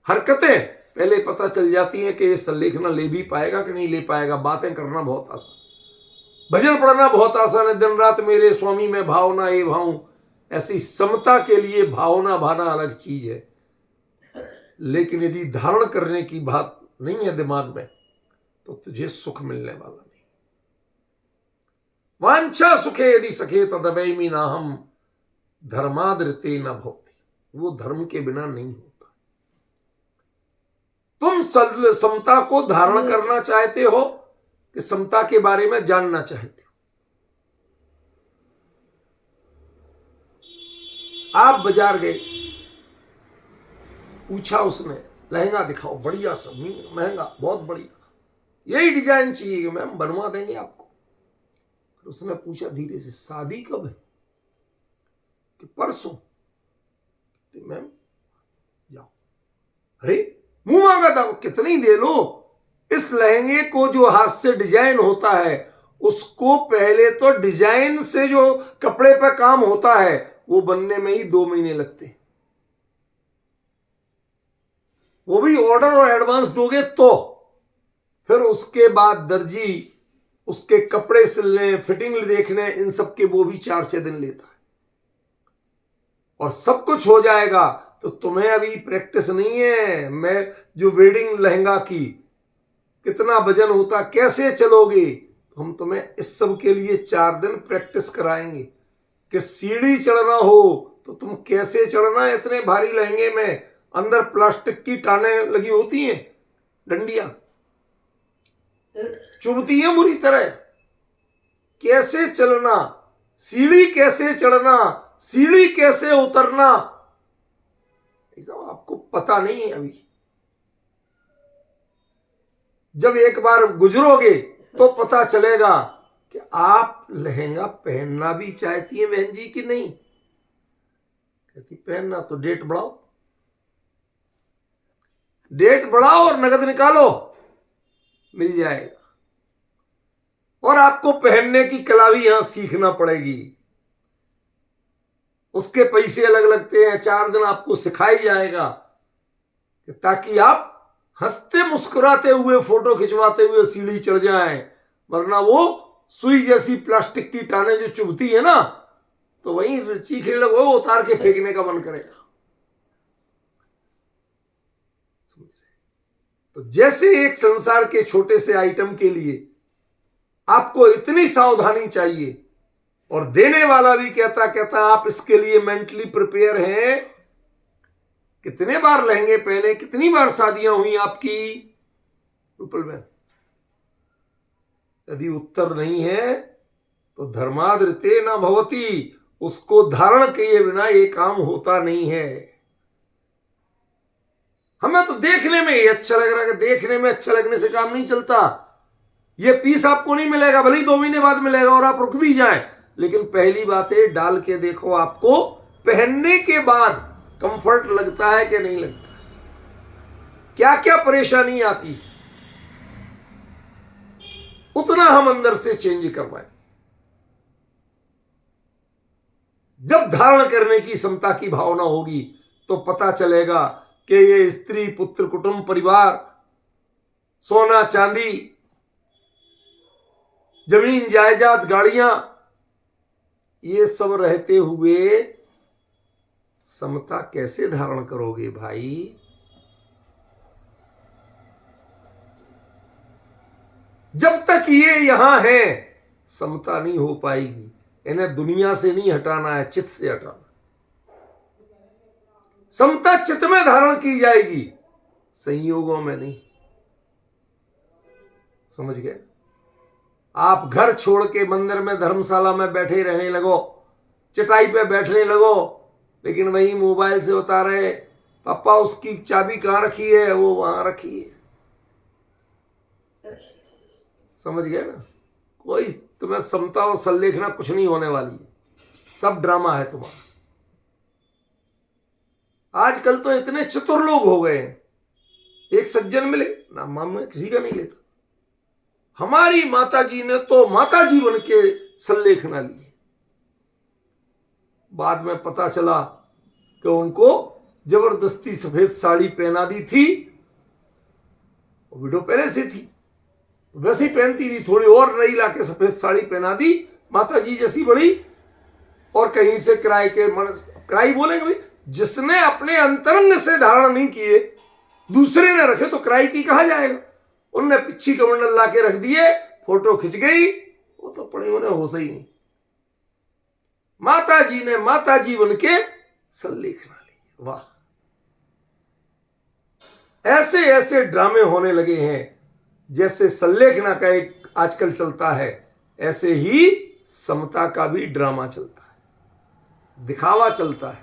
हरकतें पहले पता चल जाती हैं कि ये संलेखना ले भी पाएगा कि नहीं ले पाएगा। बातें करना बहुत आसान, भजन पढ़ना बहुत आसान है, दिन रात मेरे स्वामी में भावना ये भाऊं। ऐसी समता के लिए भावना भाना अलग चीज है, लेकिन यदि धारण करने की बात नहीं है दिमाग में तो तुझे सुख मिलने वाला नहीं। वांछा सुखे यदि सखे तदवैमी ना हम धर्मादृते न भवति। वो धर्म के बिना नहीं होता। तुम समता को धारण करना चाहते हो कि समता के बारे में जानना चाहते हो? आप बाजार गए, पूछा उसने लहंगा दिखाओ, बढ़िया सब, महंगा, बहुत बढ़िया, यही डिजाइन चाहिए कि मैम बनवा देंगे आपको। फिर उसने पूछा धीरे से, शादी कब है? कि परसों। तो मैम जाओ। अरे मुंह मांगा था, कितनी दे लो। इस लहंगे को जो हाथ से डिजाइन होता है उसको पहले तो डिजाइन से जो कपड़े पर काम होता है वो बनने में ही 2 महीने लगते हैं। वो भी ऑर्डर और एडवांस दोगे तो। फिर उसके बाद दर्जी उसके कपड़े सिलने, फिटिंग देखने, इन सब के वो भी 4-6 दिन लेता है। और सब कुछ हो जाएगा तो तुम्हें अभी प्रैक्टिस नहीं है। मैं जो वेडिंग लहंगा की कितना वजन होता, कैसे चलोगे, तो हम तुम्हें इस सब के लिए 4 दिन प्रैक्टिस कराएंगे कि सीढ़ी चढ़ना हो तो तुम कैसे चढ़ना है इतने भारी लहंगे में। अंदर प्लास्टिक की टाने लगी होती हैं, डंडियां चुभती हैं बुरी तरह। कैसे चलना, सीढ़ी कैसे चढ़ना, सीढ़ी कैसे उतरना, ऐसा आपको पता नहीं है अभी। जब एक बार गुजरोगे तो पता चलेगा कि आप लहंगा पहनना भी चाहती है बहन जी कि नहीं। कहती पहनना तो डेट बढ़ाओ। डेट बढ़ाओ और नगद निकालो, मिल जाएगा। और आपको पहनने की कला भी यहां सीखना पड़ेगी। उसके पैसे अलग लगते हैं, 4 दिन आपको सिखाई जाएगा ताकि आप हंसते मुस्कुराते हुए फोटो खिंचवाते हुए सीढ़ी चढ़ जाएं। वरना वो सुई जैसी प्लास्टिक की टाने जो चुभती है ना, तो वहीं चीखने लगो, उतार के फेंकने का मन करेगा। तो जैसे एक संसार के छोटे से आइटम के लिए आपको इतनी सावधानी चाहिए, और देने वाला भी कहता आप इसके लिए मेंटली प्रिपेयर हैं। कितने बार लहंगे पहने, कितनी बार शादियां हुई आपकी रूपल में? यदि उत्तर नहीं है तो धर्माद्रते न भवती, उसको धारण किए बिना ये काम होता नहीं है। हमें तो देखने में ही अच्छा लग रहा है कि देखने में अच्छा लगने से काम नहीं चलता। ये पीस आपको नहीं मिलेगा, भले ही 2 महीने बाद मिलेगा और आप रुक भी जाएं, लेकिन पहली बात है डाल के देखो, आपको पहनने के बाद कंफर्ट लगता है कि नहीं लगता, क्या क्या परेशानी आती है, उतना हम अंदर से चेंज करवाएं। जब धारण करने की क्षमता की भावना होगी तो पता चलेगा कि ये स्त्री पुत्र कुटुंब परिवार, सोना चांदी, जमीन जायदाद, गाड़ियां, ये सब रहते हुए समता कैसे धारण करोगे भाई? जब तक ये यहां है समता नहीं हो पाएगी। इन्हें दुनिया से नहीं हटाना है, चित्त से हटाना। समता चित्त में धारण की जाएगी, संयोगों में नहीं। समझ गए? आप घर छोड़ के मंदिर में धर्मशाला में बैठे रहने लगो, चटाई पे बैठने लगो, लेकिन वही मोबाइल से बता रहे पापा उसकी चाबी कहां रखी है, वो वहां रखी है। समझ गए ना? कोई तुम्हें समता और संलेखना कुछ नहीं होने वाली है, सब ड्रामा है तुम्हारा। आजकल तो इतने चतुर लोग हो गए हैं, एक सज्जन मिले ना, मैं किसी का नहीं लेता। हमारी माता जी ने तो माता जी बन के संलेखना ली। बाद में पता चला कि उनको जबरदस्ती सफेद साड़ी पहना दी थी। विडो पहले से थी, तो वैसे ही पहनती थी, थोड़ी और नई लाके सफेद साड़ी पहना दी, माता जी जैसी बड़ी। और कहीं से किराए के किराई बोलेंगे भाई, जिसने अपने अंतरंग से धारण नहीं किए दूसरे ने रखे तो किराई की कहा जाएगा। उनने पिच्छी कमंडल ला के रख दिए, फोटो खिंच गई, वो तो पड़े उन्हें होश ही नहीं। माता जी ने माता जी बन के संलेखना ली। वाह, ऐसे ऐसे ड्रामे होने लगे हैं। जैसे संलेखना का एक आजकल चलता है, ऐसे ही समता का भी ड्रामा चलता है, दिखावा चलता है।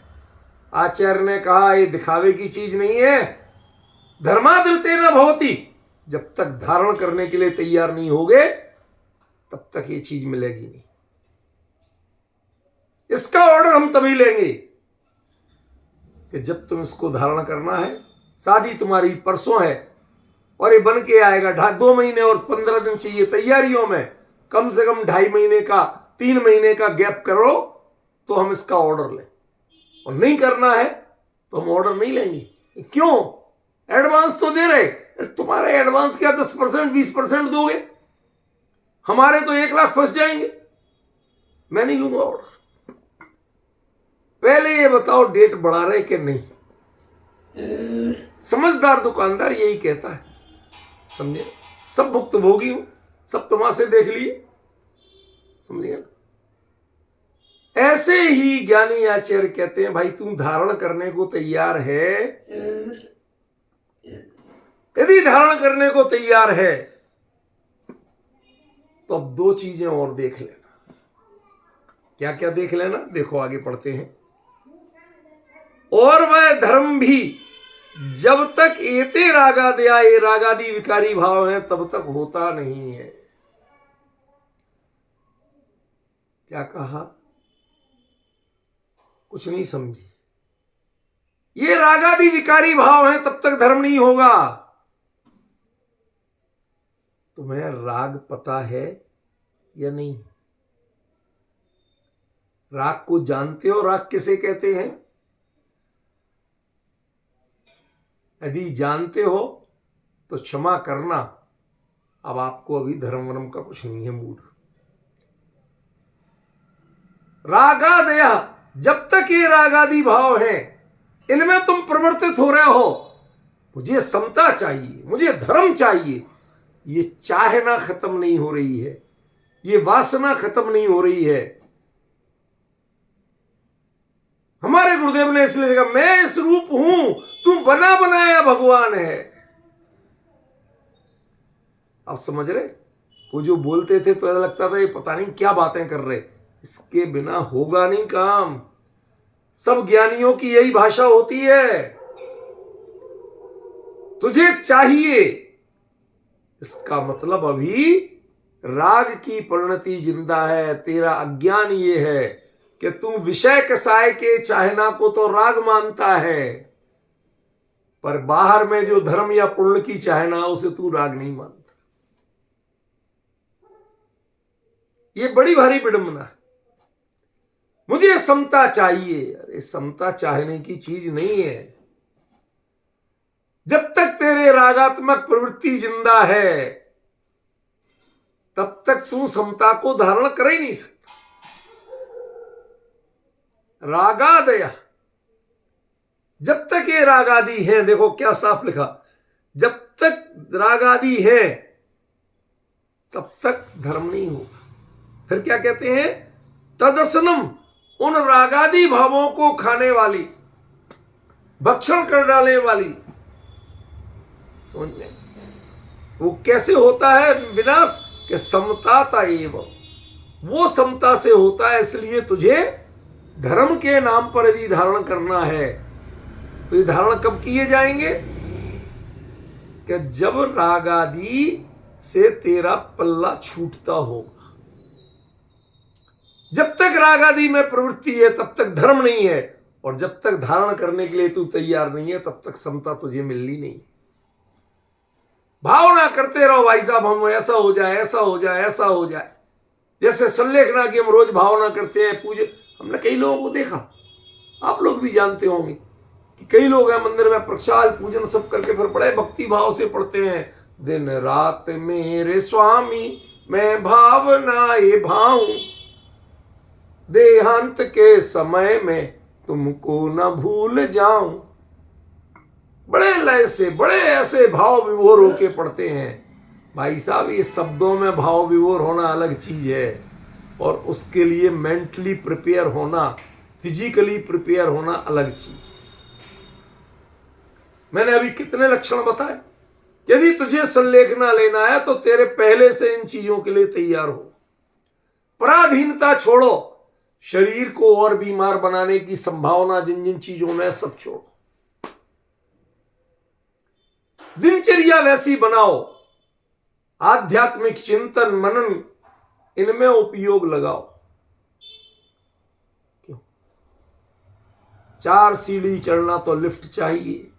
आचार्य ने कहा ये दिखावे की चीज नहीं है, धर्माद्रते न भवती। जब तक धारण करने के लिए तैयार नहीं होगे तब तक ये चीज मिलेगी नहीं। इसका ऑर्डर हम तभी लेंगे कि जब तुम इसको धारण करना है। शादी तुम्हारी परसों है और ये बन के आएगा, 2 महीने और 15 दिन चाहिए तैयारियों में। कम से कम 2.5 महीने का, 3 महीने का गैप करो तो हम इसका ऑर्डर लें। और नहीं करना है तो हम ऑर्डर नहीं लेंगे। क्यों? एडवांस तो दे रहे, तुम्हारे एडवांस क्या 10% 20% दोगे? हमारे तो 1 लाख फंस जाएंगे। मैं नहीं लूंगा ऑर्डर। पहले ये बताओ डेट बढ़ा रहे कि नहीं। समझदार दुकानदार यही कहता है, समझे? सब भुक्तभोगी हूं, सब तमाशे देख लिए, समझिए ना? ऐसे ही ज्ञानी आचार्य कहते हैं भाई तुम धारण करने को तैयार है, यदि धारण करने को तैयार है तो अब 2 चीजें और देख लेना। क्या क्या देख लेना? देखो आगे पढ़ते हैं। और वह धर्म भी जब तक एते रागादया, ये रागादि विकारी भाव है, तब तक होता नहीं है। क्या कहा? कुछ नहीं समझी। ये रागादि विकारी भाव है, तब तक धर्म नहीं होगा। तुम्हें राग पता है या नहीं? राग को जानते हो? राग किसे कहते हैं? यदि जानते हो तो क्षमा करना, अब आपको अभी धर्म वर्म का कुछ नहीं है मूड। रागादय, जब तक ये रागादि भाव हैं, इनमें तुम प्रवर्तित हो रहे हो, मुझे समता चाहिए, मुझे धर्म चाहिए, ये चाहना खत्म नहीं हो रही है, ये वासना खत्म नहीं हो रही है। हमारे गुरुदेव ने इसलिए कहा, मैं इस रूप हूं, तू बना बनाया भगवान है। आप समझ रहे? वो जो बोलते थे तो ऐसा लगता था ये पता नहीं क्या बातें कर रहे, इसके बिना होगा नहीं काम। सब ज्ञानियों की यही भाषा होती है। तुझे चाहिए, इसका मतलब अभी राग की परिणति जिंदा है। तेरा अज्ञान ये है कि तू विषय कसाय के चाहना को तो राग मानता है, पर बाहर में जो धर्म या पुण्य की चाहना उसे तू राग नहीं मानता। ये बड़ी भारी विडंबना है। मुझे समता चाहिए, अरे समता चाहने की चीज नहीं है। जब तक तेरे रागात्मक प्रवृत्ति जिंदा है, तब तक तू समता को धारण कर ही नहीं सकता। रागादय, जब तक ये रागादि हैं, देखो क्या साफ लिखा, जब तक रागादि है तब तक धर्म नहीं होगा। फिर क्या कहते हैं? तदसनम, उन रागादि भावों को खाने वाली, भक्षण कर डालने वाली, समझ में? वो कैसे होता है विनाश? कि समता था एवं, वो समता से होता है। इसलिए तुझे धर्म के नाम पर यदि धारण करना है तो ये धारण कब किए जाएंगे? कि जब रागादि से तेरा पल्ला छूटता होगा। जब तक रागादि में प्रवृत्ति है तब तक धर्म नहीं है, और जब तक धारण करने के लिए तू तैयार नहीं है तब तक समता तुझे मिलनी नहीं। भावना करते रहो भाई साहब, हम ऐसा हो जाए, ऐसा हो जाए, ऐसा हो जाए। जैसे संलेखना की हम रोज भावना करते हैं, पूजे। हमने कई लोगों को देखा, आप लोग भी जानते होंगे कि कई लोग हैं मंदिर में प्रक्षाल पूजन सब करके फिर बड़े भक्ति भाव से पढ़ते हैं, दिन रात मेरे स्वामी मैं भावनाए भाऊं, देहांत के समय में तुमको न भूल जाऊं। बड़े लय से, बड़े ऐसे भाव विभोर होके पढ़ते हैं। भाई साहब, ये शब्दों में भाव विभोर होना अलग चीज है, और उसके लिए मेंटली प्रिपेयर होना, फिजिकली प्रिपेयर होना अलग चीज। मैंने अभी कितने लक्षण बताए। यदि तुझे संलेखना लेना है तो तेरे पहले से इन चीजों के लिए तैयार हो। पराधीनता छोड़ो, शरीर को और बीमार बनाने की संभावना जिन जिन चीजों में, सब छोड़ो। दिनचर्या वैसी बनाओ, आध्यात्मिक चिंतन मनन इनमें उपयोग लगाओ। क्यों? 4 सीढ़ी चढ़ना तो लिफ्ट चाहिए,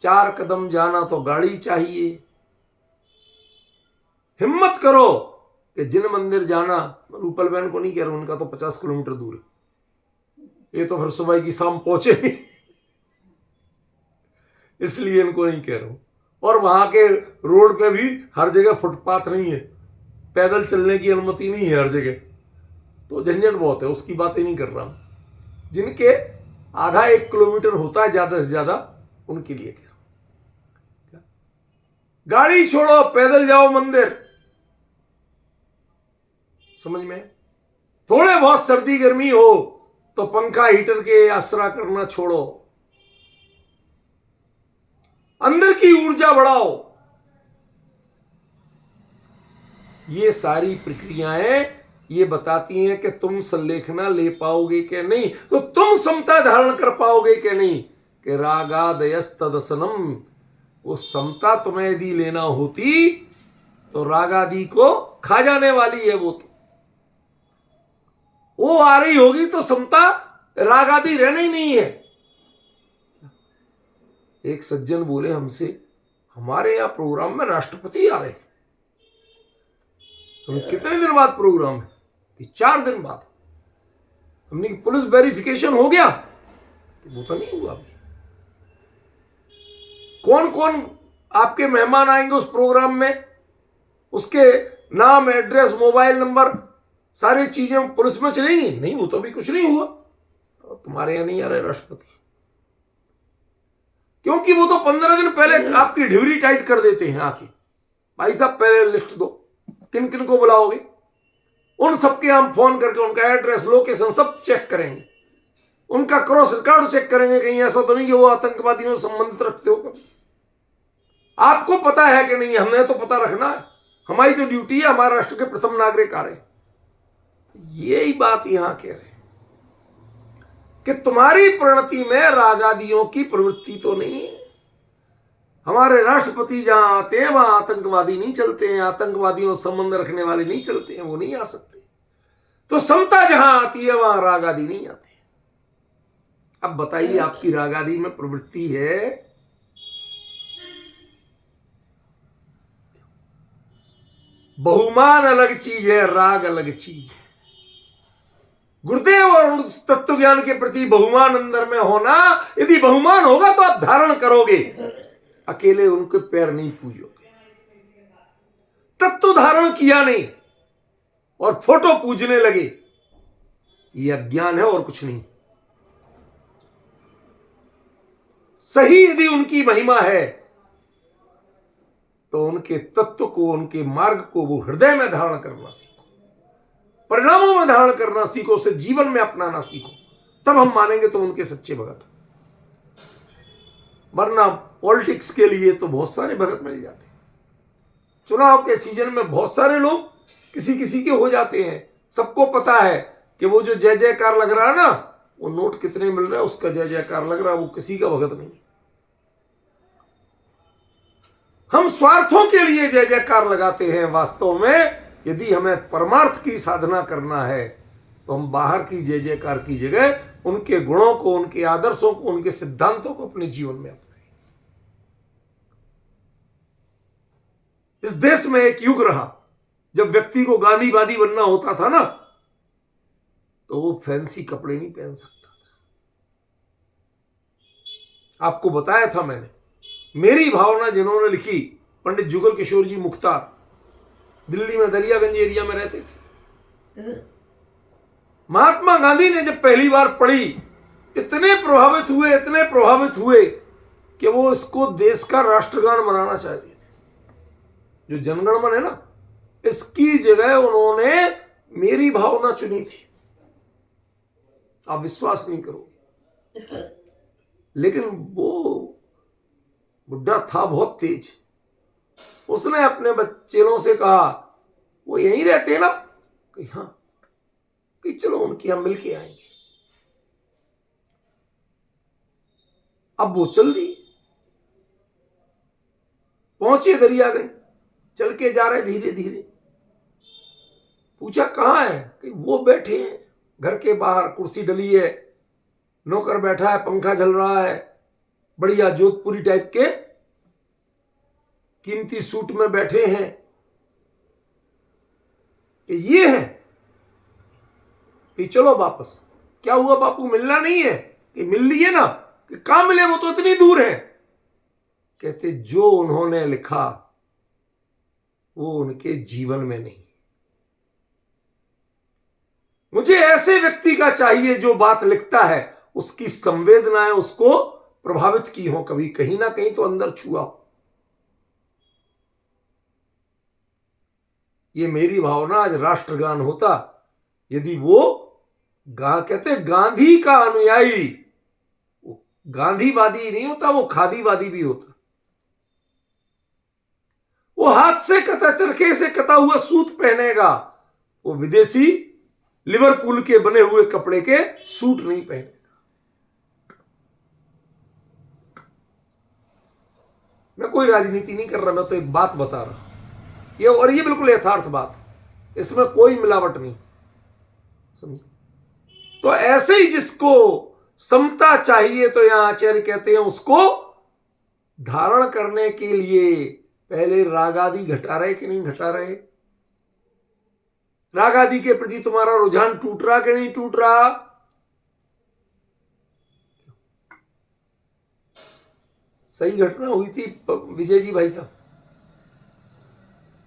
4 कदम जाना तो गाड़ी चाहिए। हिम्मत करो कि जिन मंदिर जाना, रूपल बहन को नहीं कह रहा हूं, उनका तो 50 किलोमीटर दूर है, ये तो फिर सुबह की शाम पहुंचे नहीं, इसलिए इनको नहीं कह रहा हूं। और वहां के रोड पे भी हर जगह फुटपाथ नहीं है, पैदल चलने की अनुमति नहीं है हर जगह, तो झंझट बहुत है, उसकी बात ही नहीं कर रहा हूं। जिनके आधा 1 किलोमीटर होता है ज्यादा से ज्यादा, उनके लिए कह रहा हूं। गाड़ी छोड़ो, पैदल जाओ मंदिर। समझ में? थोड़े बहुत सर्दी गर्मी हो तो पंखा हीटर के आसरा करना छोड़ो, अंदर की ऊर्जा बढ़ाओ। ये सारी प्रक्रियाएं ये बताती हैं कि तुम संलेखना ले पाओगे कि नहीं, तो तुम समता धारण कर पाओगे कि नहीं। कि रागादयस्तदसनम, वो समता तुम्हें यदि लेना होती तो रागादि को खा जाने वाली है। वो आ रही होगी तो समता रागादि रहना ही नहीं है। एक सज्जन बोले हमसे, हमारे यहाँ प्रोग्राम में राष्ट्रपति आ रहे हैं। हम कितने दिन बाद प्रोग्राम है? कि 4 दिन बाद। हमने कि पुलिस वेरिफिकेशन हो गया? तो वो तो नहीं हुआ अभी। कौन कौन आपके मेहमान आएंगे उस प्रोग्राम में, उसके नाम, एड्रेस, मोबाइल नंबर, सारी चीजें पुलिस में चलेंगी? नहीं, वो तो अभी कुछ नहीं हुआ। तो तुम्हारे यहां नहीं आ रहे राष्ट्रपति, क्योंकि वो तो 15 दिन पहले आपकी डिवरी टाइट कर देते हैं आके। भाई साहब पहले लिस्ट दो, किन किन को बुलाओगे। उन सबके हम फोन करके उनका एड्रेस, लोकेशन सब चेक करेंगे, उनका क्रॉस रिकॉर्ड चेक करेंगे, कहीं ऐसा तो नहीं कि वो आतंकवादियों से संबंधित रखते हो। आपको पता है कि नहीं? हमने तो पता रखना है, हमारी तो ड्यूटी है, हमारे राष्ट्र के प्रथम नागरिक आ रहे। यही बात यहां कह रहे हैं कि तुम्हारी प्रणति में रागादियों की प्रवृत्ति तो नहीं है। हमारे राष्ट्रपति जहां आते हैं वहां आतंकवादी नहीं चलते हैं, आतंकवादियों से संबंध रखने वाले नहीं चलते हैं, वो नहीं आ सकते। तो समता जहां आती है वहां रागादि नहीं आते। अब बताइए, आपकी रागादि में प्रवृत्ति है? बहुमान अलग चीज है, राग अलग चीज है। गुरुदेव और उस तत्व ज्ञान के प्रति बहुमान अंदर में होना, यदि बहुमान होगा तो आप धारण करोगे, अकेले उनके पैर नहीं पूजोगे। तत्व धारण किया नहीं और फोटो पूजने लगे, यह अज्ञान है और कुछ नहीं। सही यदि उनकी महिमा है तो उनके तत्व को, उनके मार्ग को वो हृदय में धारण करना सीखो, परिणामों में धारण करना सीखो, उसे जीवन में अपनाना सीखो, तब हम मानेंगे तुम उनके सच्चे भगत। वरना पॉलिटिक्स के लिए तो बहुत सारे भगत मिल जाते हैं। चुनाव के सीजन में बहुत सारे लोग किसी किसी के हो जाते हैं। सबको पता है कि वो जो जय जयकार लग रहा है ना, वो नोट कितने मिल रहा है उसका जय जयकार लग रहा है, वो किसी का भगत नहीं। हम स्वार्थों के लिए जय जयकार लगाते हैं। वास्तव में यदि हमें परमार्थ की साधना करना है तो हम बाहर की जय जयकार की जगह उनके गुणों को, उनके आदर्शों को, उनके सिद्धांतों को अपने जीवन में अपनाएं। इस देश में एक युग रहा जब व्यक्ति को गांधीवादी बनना होता था ना, तो वो फैंसी कपड़े नहीं पहन सकता था। आपको बताया था मैंने, मेरी भावना जिन्होंने लिखी, पंडित जुगल किशोर जी मुख्तार, दिल्ली में दरियागंज एरिया में रहते थे। महात्मा गांधी ने जब पहली बार पढ़ी, इतने प्रभावित हुए कि वो इसको देश का राष्ट्रगान बनाना चाहते थे। जो जनगण मन है ना, इसकी जगह उन्होंने मेरी भावना चुनी थी। आप विश्वास नहीं करोगे, लेकिन वो बुड्ढा था बहुत तेज। उसने अपने बच्चों से कहा, वो यहीं रहते हैं ना? कि हाँ, कि चलो उनके यहां मिल के आएंगे। अब वो चल दी, पहुंचे दरियागंज, चल के जा रहे धीरे धीरे। पूछा कहाँ है? कि वो बैठे हैं घर के बाहर, कुर्सी डली है, नौकर बैठा है, पंखा चल रहा है, बढ़िया जोधपुरी टाइप के कीमती सूट में बैठे हैं। कि ये है? कि चलो वापस। क्या हुआ बापू, मिलना नहीं है? कि मिल लिए ना। कि कहां मिले, वो तो इतनी दूर है। कहते जो उन्होंने लिखा वो उनके जीवन में नहीं। मुझे ऐसे व्यक्ति का चाहिए जो बात लिखता है उसकी संवेदनाएं उसको प्रभावित की हो, कभी कहीं ना कहीं तो अंदर छुआ हो। ये मेरी भावना आज राष्ट्रगान होता यदि वो कहते गांधी का अनुयायी, वो गांधीवादी नहीं होता, वो खादीवादी भी होता। वो हाथ से कता, चरखे से कता हुआ सूत पहनेगा, वो विदेशी लिवरपूल के बने हुए कपड़े के सूट नहीं पहनेगा। मैं कोई राजनीति नहीं कर रहा, मैं तो एक बात बता रहा हूं ये, और ये बिल्कुल यथार्थ बात, इसमें कोई मिलावट नहीं, समझे? तो ऐसे ही जिसको समता चाहिए, तो यहां आचार्य कहते हैं उसको धारण करने के लिए पहले राग आदि घटा रहे कि नहीं घटा रहे? राग आदि के प्रति तुम्हारा रुझान टूट रहा कि नहीं टूट रहा? सही घटना हुई थी विजय जी भाई साहब।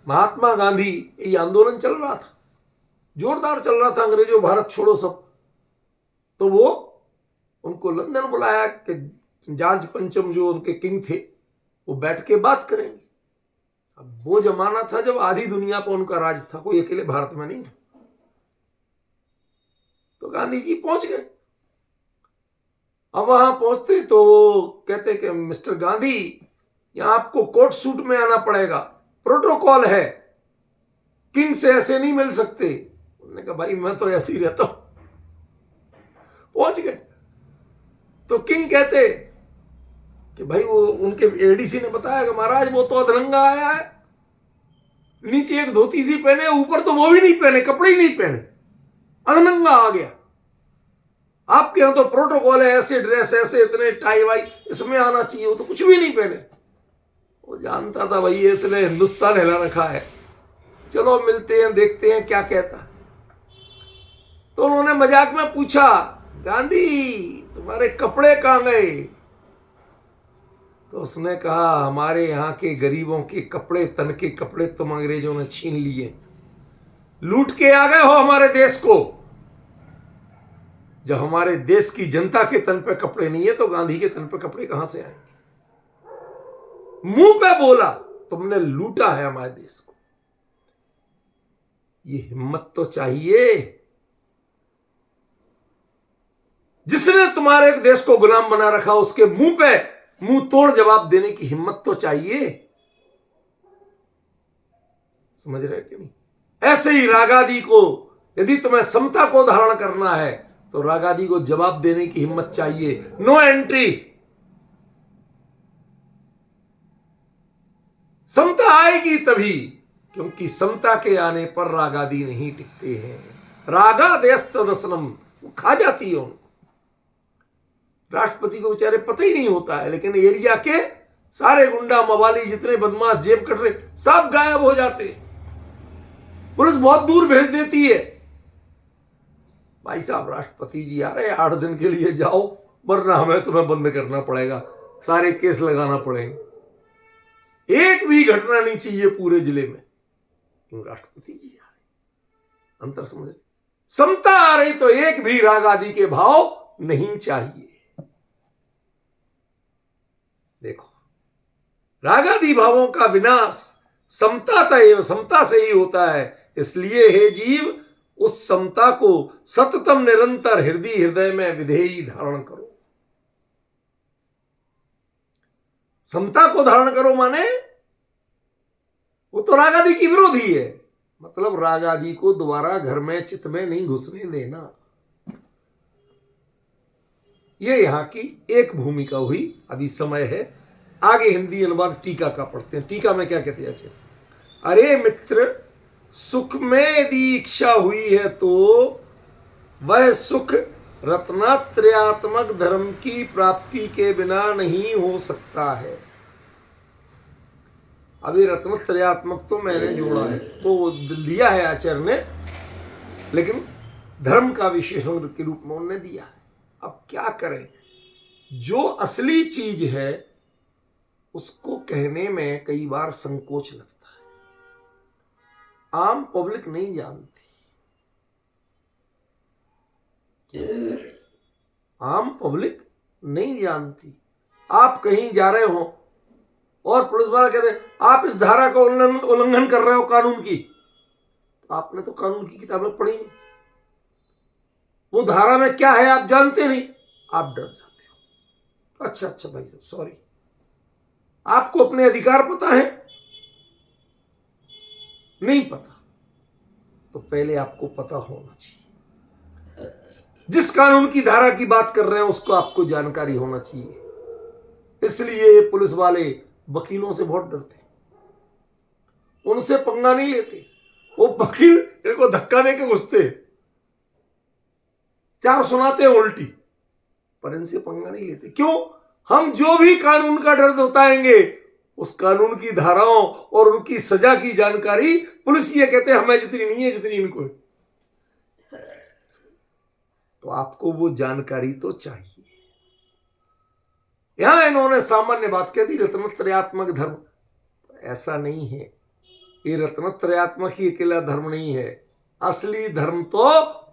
महात्मा गांधी, ये आंदोलन चल रहा था, जोरदार चल रहा था, अंग्रेजों भारत छोड़ो सब। तो वो उनको लंदन बुलाया कि जॉर्ज पंचम जो उनके किंग थे वो बैठ के बात करेंगे। अब वो जमाना था जब आधी दुनिया पर उनका राज था, कोई अकेले भारत में नहीं था। तो गांधी जी पहुंच गए। अब वहां पहुंचते तो वो कहते कि मिस्टर गांधी, यहां आपको कोट सूट में आना पड़ेगा, प्रोटोकॉल है, किंग से ऐसे नहीं मिल सकते। उन्होंने कहा भाई मैं तो ऐसे ही रहता हूं। पहुंच गए तो किंग कहते कि भाई वो उनके एडीसी ने बताया कि महाराज वो तो अधरंगा आया है, नीचे एक धोती सी पहने, ऊपर तो वो भी नहीं पहने, कपड़े ही नहीं पहने, अधरंगा आ गया। आपके यहां तो प्रोटोकॉल है, ऐसे ड्रेस, ऐसे इतने टाई वाई, इसमें आना चाहिए, वो तो कुछ भी नहीं पहने। वो जानता था भाई इसने हिंदुस्तान हिला रखा है, चलो मिलते हैं, देखते हैं क्या कहता। तो उन्होंने मजाक में पूछा, गांधी तुम्हारे कपड़े कहां गए? तो उसने कहा हमारे यहाँ के गरीबों के कपड़े, तन के कपड़े तुम अंग्रेजों ने छीन लिए, लूट के आ गए हो हमारे देश को। जब हमारे देश की जनता के तन पे कपड़े नहीं है तो गांधी के तन पे कपड़े कहां से आएंगे? मुंह पे बोला तुमने लूटा है हमारे देश को। ये हिम्मत तो चाहिए, जिसने तुम्हारे देश को गुलाम बना रखा उसके मुंह पे मुंह तोड़ जवाब देने की हिम्मत तो चाहिए। समझ रहे कि नहीं? ऐसे ही रागादि को, यदि तुम्हें समता को धारण करना है तो रागादि को जवाब देने की हिम्मत चाहिए। No entry. समता आएगी तभी, क्योंकि समता के आने पर रागादि नहीं टिकते हैं। रागादेश तदसनम, वो खा जाती है उनको। राष्ट्रपति को बेचारे पता ही नहीं होता है, लेकिन एरिया के सारे गुंडा मवाली जितने बदमाश जेब कट रहे सब गायब हो जाते। पुलिस बहुत दूर भेज देती है, भाई साहब राष्ट्रपति जी आ रहे 8 दिन के लिए जाओ, वरना हमें तुम्हें बंद करना पड़ेगा, सारे केस लगाना पड़ेंगे। एक भी घटना नहीं चाहिए पूरे जिले में, क्यों? राष्ट्रपति जी आ रहे। अंतर समझ रहे? समता आ रही तो एक भी राग आदि के भाव नहीं चाहिए। देखो, रागादि भावों का विनाश समता से ही होता है। इसलिए हे जीव, उस समता को सततम निरंतर हृदय में विधेयी धारण करो। समता को धारण करो माने वो तो रागादि की विरोधी है, मतलब रागादि को दोबारा घर में चित्त में नहीं घुसने देना। ये यहां की एक भूमिका हुई। अभी समय है, आगे हिंदी अनुवाद टीका का पढ़ते हैं। टीका में क्या कहते हैं? अच्छा, अरे मित्र, सुख में यदि इच्छा हुई है तो वह सुख रत्नत्रयात्मक धर्म की प्राप्ति के बिना नहीं हो सकता है। अभी रत्नत्रयात्मक तो मैंने जोड़ा है, तो लिया है आचार्य ने, लेकिन धर्म का विशेषण के रूप में उन्होंने दिया है। अब क्या करें, जो असली चीज है उसको कहने में कई बार संकोच लगता है। आम पब्लिक नहीं जानती, आम पब्लिक नहीं जानती। आप कहीं जा रहे हो और पुलिस वाला कहते आप इस धारा का उल्लंघन कर रहे हो कानून की, तो आपने तो कानून की किताबें पढ़ी नहीं, वो धारा में क्या है आप जानते नहीं, आप डर जाते हो। अच्छा भाई साहब सॉरी, आपको अपने अधिकार पता है? नहीं पता, तो पहले आपको पता होना चाहिए। जिस कानून की धारा की बात कर रहे हैं उसको आपको जानकारी होना चाहिए। इसलिए पुलिस वाले वकीलों से बहुत डरते, उनसे पंगा नहीं लेते। वो वकील इनको धक्का दे के घुसते, 4 सुनाते हैं उल्टी, पर इनसे पंगा नहीं लेते। क्यों? हम जो भी कानून का डर बताएंगे उस कानून की धाराओं और उनकी सजा की जानकारी पुलिस ये कहते हैं हमें जितनी नहीं है जितनी इनको है। तो आपको वो जानकारी तो चाहिए। यहां इन्होंने सामान्य बात कह दी रत्नत्रयात्मक धर्म, ऐसा नहीं है। ये रत्नत्रयात्मक ही अकेला धर्म नहीं है, असली धर्म तो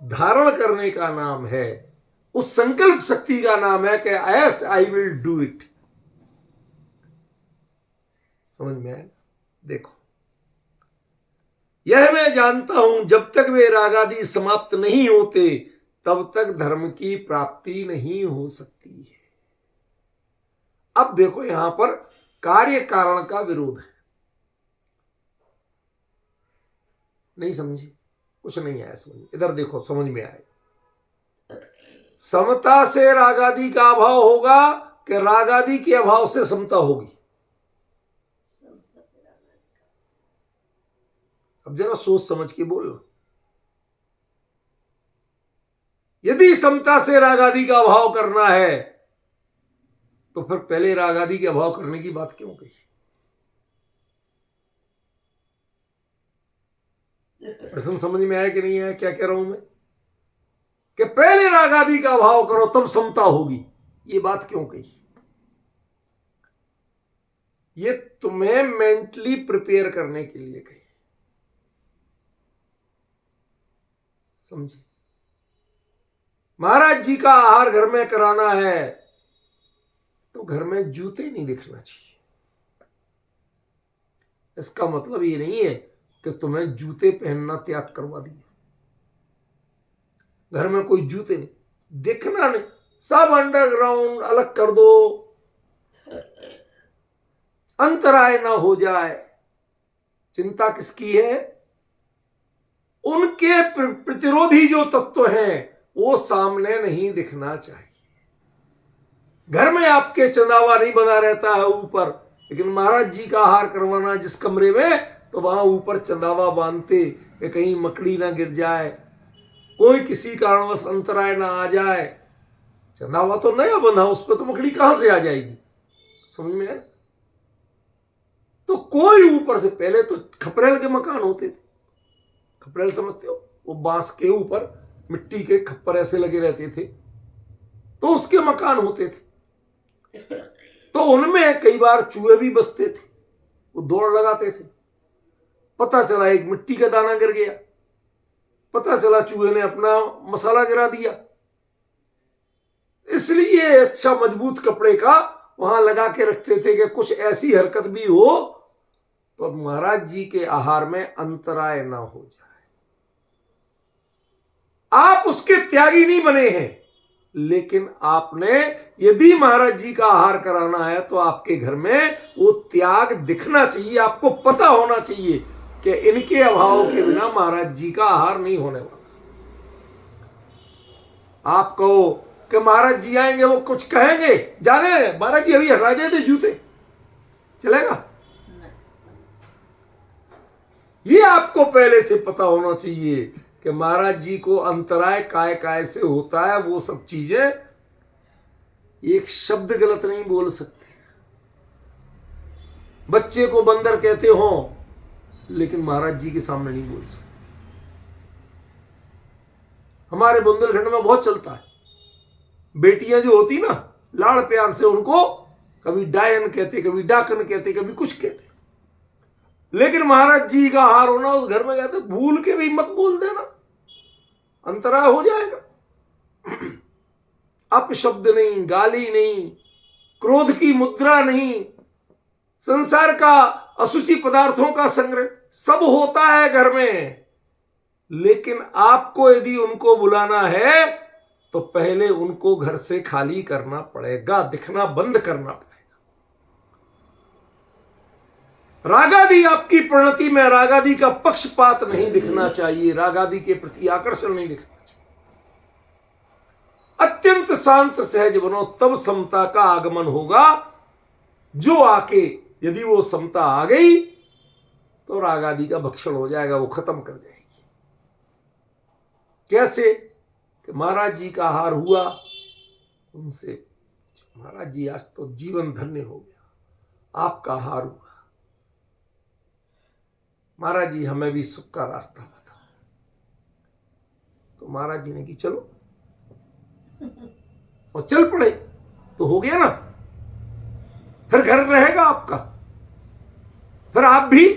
धारण करने का नाम है, उस संकल्प शक्ति का नाम है कि yes I will do it. समझ में आया? देखो, यह मैं जानता हूं जब तक वे रागादि समाप्त नहीं होते तब तक धर्म की प्राप्ति नहीं हो सकती है। अब देखो यहां पर कार्य कारण का विरोध है। नहीं समझे? कुछ नहीं आया समझ। इधर देखो समझ में आए। समता से रागादि का अभाव होगा कि रागादि के अभाव से समता होगी? अब जरा सोच समझ के बोलना। यदि समता से रागादि का अभाव करना है तो फिर पहले रागादि के अभाव करने की बात क्यों कही? प्रश्न समझ में आया कि नहीं आया? क्या कह रहा हूं मैं कि पहले रागादि का अभाव करो तब समता होगी, ये बात क्यों कही? ये तुम्हें मेंटली प्रिपेयर करने के लिए कही। समझे? महाराज जी का आहार घर में कराना है तो घर में जूते नहीं दिखना चाहिए। इसका मतलब ये नहीं है कि तुम्हें जूते पहनना त्याग करवा दिए। घर में कोई जूते नहीं दिखना, नहीं, सब अंडरग्राउंड अलग कर दो, अंतराय ना हो जाए। चिंता किसकी है? उनके प्रतिरोधी जो तत्व हैं वो सामने नहीं दिखना चाहिए। घर में आपके चंदावा नहीं बना रहता है ऊपर, लेकिन महाराज जी का आहार करवाना जिस कमरे में, तो वहां ऊपर चंदावा बांधते कि कहीं मकड़ी ना गिर जाए, कोई किसी कारणवश अंतराय ना आ जाए। चंदावा तो नया बंधा, उस पर तो मकड़ी कहां से आ जाएगी? समझ में है? तो कोई ऊपर से, पहले तो खपरेल के मकान होते थे। खपरेल समझते हो? वो बांस के ऊपर मिट्टी के खप्पर ऐसे लगे रहते थे, तो उसके मकान होते थे। तो उनमें कई बार चूहे भी बसते थे, वो दौड़ लगाते थे। पता चला एक मिट्टी का दाना गिर गया, पता चला चूहे ने अपना मसाला गिरा दिया, इसलिए अच्छा मजबूत कपड़े का वहां लगा के रखते थे कि कुछ ऐसी हरकत भी हो तो महाराज जी के आहार में अंतराय ना हो जाए। आप उसके त्यागी नहीं बने हैं, लेकिन आपने यदि महाराज जी का आहार कराना है तो आपके घर में वो त्याग दिखना चाहिए। आपको पता होना चाहिए कि इनके अभाव के बिना महाराज जी का आहार नहीं होने वाला। आप कहो कि महाराज जी आएंगे, वो कुछ कहेंगे, जाने महाराज जी अभी हटा दे थे जूते, चलेगा? ये आपको पहले से पता होना चाहिए कि महाराज जी को अंतराय काय काय से होता है। वो सब चीजें एक शब्द गलत नहीं बोल सकते। बच्चे को बंदर कहते हो लेकिन महाराज जी के सामने नहीं बोल सकते। हमारे बुंदेलखंड में बहुत चलता है, बेटियां जो होती ना, लाड़ प्यार से उनको कभी डायन कहते, कभी डाकन कहते, कभी कुछ कहते, लेकिन महाराज जी का आहार होना उस घर में कहते भूल के भी मत बोल देना, अंतराय हो जाएगा। अपशब्द नहीं, गाली नहीं, क्रोध की मुद्रा नहीं, संसार का असुचि पदार्थों का संग्रह सब होता है घर में। लेकिन आपको यदि उनको बुलाना है तो पहले उनको घर से खाली करना पड़ेगा, दिखना बंद करना पड़ेगा। रागादि आपकी प्रणति में रागादि का पक्षपात नहीं दिखना चाहिए, रागादि के प्रति आकर्षण नहीं दिखना चाहिए। अत्यंत शांत सहज बनो, तब समता का आगमन होगा। जो आके यदि वो समता आ गई तो रागादि का भक्षण हो जाएगा, वो खत्म कर जाएगी। कैसे? कि महाराज जी का आहार हुआ, उनसे महाराज जी आज तो जीवन धन्य हो गया, आपका हार हुआ। महाराज जी हमें भी सुख का रास्ता बताओ। तो महाराज जी ने कि चलो, और चल पड़े तो हो गया ना, फिर घर रहेगा आपका, फिर आप भी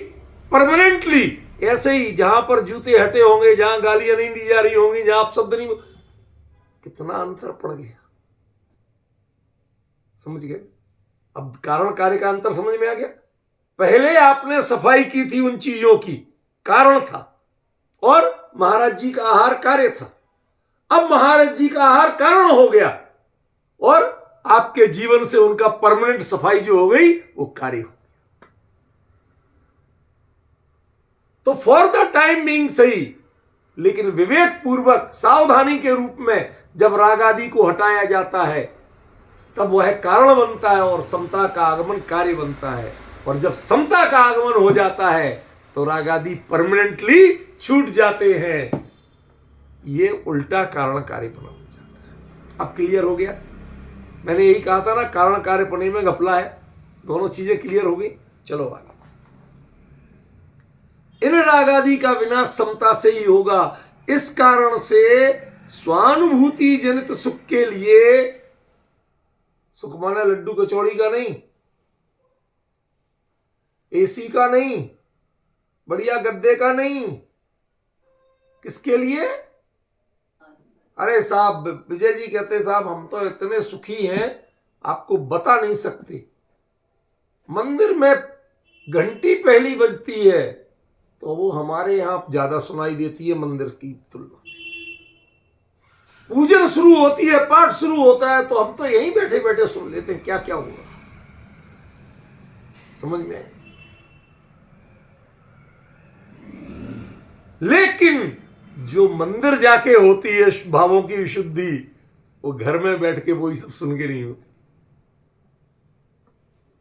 परमानेंटली ऐसे ही, जहां पर जूते हटे होंगे, जहां गालियां नहीं दी जा रही होंगी, जहां आप शब्द नहीं, कितना अंतर पड़ गया। समझ गए? अब कारण कार्य का अंतर समझ में आ गया। पहले आपने सफाई की थी उन चीजों की, कारण था, और महाराज जी का आहार कार्य था। अब महाराज जी का आहार कारण हो गया, और आपके जीवन से उनका परमानेंट सफाई जो हो गई वो कार्य हो। तो फॉर द टाइम बीइंग सही, लेकिन विवेक पूर्वक सावधानी के रूप में जब राग आदि को हटाया जाता है तब वह कारण बनता है और समता का आगमन कार्य बनता है। और जब समता का आगमन हो जाता है तो राग आदि परमानेंटली छूट जाते हैं। ये उल्टा कारण कार्य बना हो जाता है। अब क्लियर हो गया? मैंने यही कहा था ना, कारण कार्य पने में घपला है। दोनों चीजें क्लियर हो गई। चलो आगे। इन राग आदि का विनाश समता से ही होगा। इस कारण से स्वानुभूति जनित सुख के लिए, सुख माना लड्डू कचौड़ी का नहीं, एसी का नहीं, बढ़िया गद्दे का नहीं, किसके लिए? अरे साहब, विजय जी कहते साहब हम तो इतने सुखी हैं आपको बता नहीं सकते। मंदिर में घंटी पहली बजती है तो वो हमारे यहां ज्यादा सुनाई देती है मंदिर की तुलना। पूजन शुरू होती है, पाठ शुरू होता है तो हम तो यहीं बैठे बैठे सुन लेते हैं क्या क्या हुआ। समझ में आए? लेकिन जो मंदिर जाके होती है भावों की विशुद्धि, वो घर में बैठ के वही सब सुन के नहीं होती।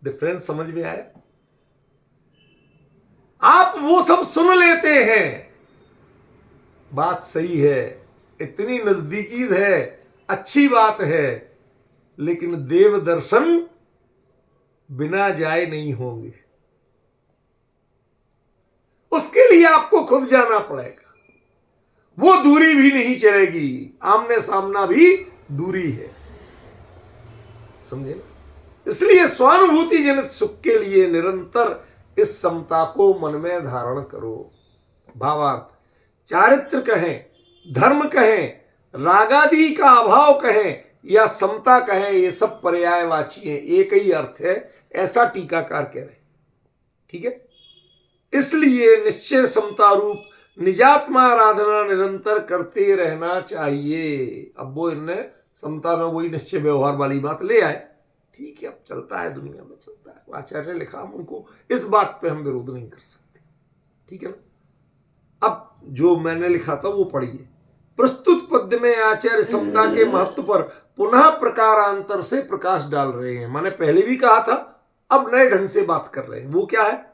डिफरेंस समझ में आया? आप वो सब सुन लेते हैं, बात सही है, इतनी नजदीकी है, अच्छी बात है, लेकिन देव दर्शन बिना जाए नहीं होंगे। उसके लिए आपको खुद जाना पड़ेगा। वो दूरी भी नहीं चलेगी, आमने सामना भी दूरी है। समझे ना? इसलिए स्वानुभूति जनित सुख के लिए निरंतर इस समता को मन में धारण करो। भावार्थ, चारित्र कहें, धर्म कहें, रागादि का अभाव कहें या समता कहें, ये सब पर्यायवाची हैं, एक ही अर्थ है, ऐसा टीकाकार कह रहे। ठीक है? इसलिए निश्चय समता रूप निजात्मा आराधना निरंतर करते रहना चाहिए। अब वो इनने समता में वही निश्चय व्यवहार वाली बात ले आए। ठीक है, अब चलता है, दुनिया में चलता है, आचार्य ने लिखा, हम उनको इस बात पे हम विरोध नहीं कर सकते। ठीक है ना? अब जो मैंने लिखा था वो पढ़िए। प्रस्तुत पद्य में आचार्य समता के महत्व पर पुनः प्रकारांतर से प्रकाश डाल रहे हैं। मैंने पहले भी कहा था, अब नए ढंग से बात कर रहे हैं। वो क्या है?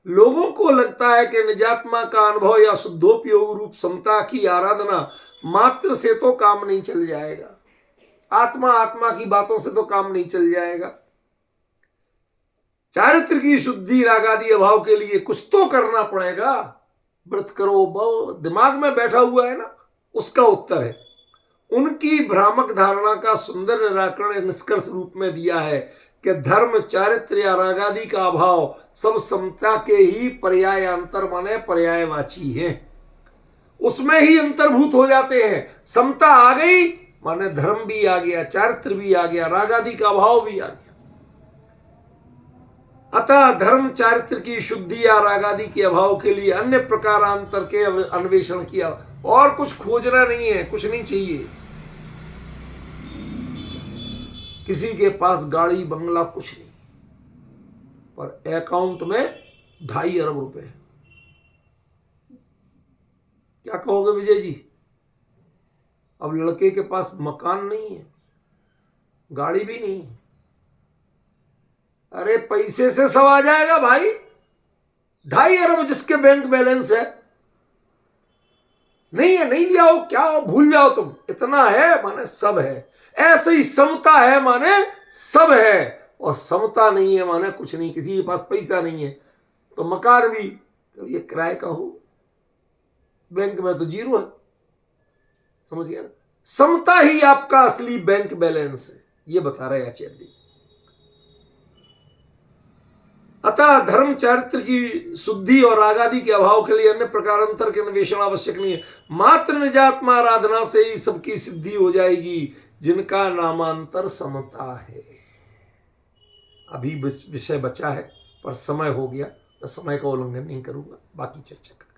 लोगों को लगता है कि निजात्मा का अनुभव या शुद्धोपयोग रूप समता की आराधना मात्र से तो काम नहीं चल जाएगा, आत्मा की बातों से तो काम नहीं चल जाएगा। चारित्र की शुद्धि रागादि अभाव के लिए कुछ तो करना पड़ेगा। व्रत करो, बहु दिमाग में बैठा हुआ है ना, उसका उत्तर है। उनकी भ्रामक धारणा का सुंदर निराकरण निष्कर्ष रूप में दिया है कि धर्म, चारित्र या रागादि का अभाव सब समता के ही पर्यायांतर माने पर्यायवाची हैं, उसमें ही अंतर्भूत हो जाते हैं। समता आ गई माने धर्म भी आ गया, चारित्र भी आ गया, रागादि का अभाव भी आ गया। अतः धर्म चारित्र की शुद्धि या रागादि के अभाव के लिए अन्य प्रकारांतर के अन्वेषण किया, और कुछ खोजना नहीं है, कुछ नहीं चाहिए। किसी के पास गाड़ी बंगला कुछ नहीं, पर अकाउंट में 2.5 अरब रुपए। क्या कहोगे विजय जी? अब लड़के के पास मकान नहीं है, गाड़ी भी नहीं है, अरे पैसे से सब आ जाएगा भाई। 2.5 अरब जिसके बैंक बैलेंस है, नहीं है नहीं लिया हो, क्या हो, भूल जाओ तुम, इतना है माने सब है। ऐसे ही समता है माने सब है, और समता नहीं है माने कुछ नहीं। किसी के पास पैसा नहीं है तो मकान भी ये किराए का हो, बैंक में तो जीरो है। समझ गया ना? समता ही आपका असली बैंक बैलेंस है, ये बता रहे आचार्य जी। अतः धर्म चारित्र की शुद्धि और रागादि के अभाव के लिए अन्य प्रकारांतर के अन्वेषण आवश्यक नहीं है। मात्र निजात्मा आराधना से ही सबकी सिद्धि हो जाएगी, जिनका नामांतर समता है। अभी विषय बचा है पर समय हो गया, तो समय का उल्लंघन नहीं करूंगा, बाकी चर्चा करें।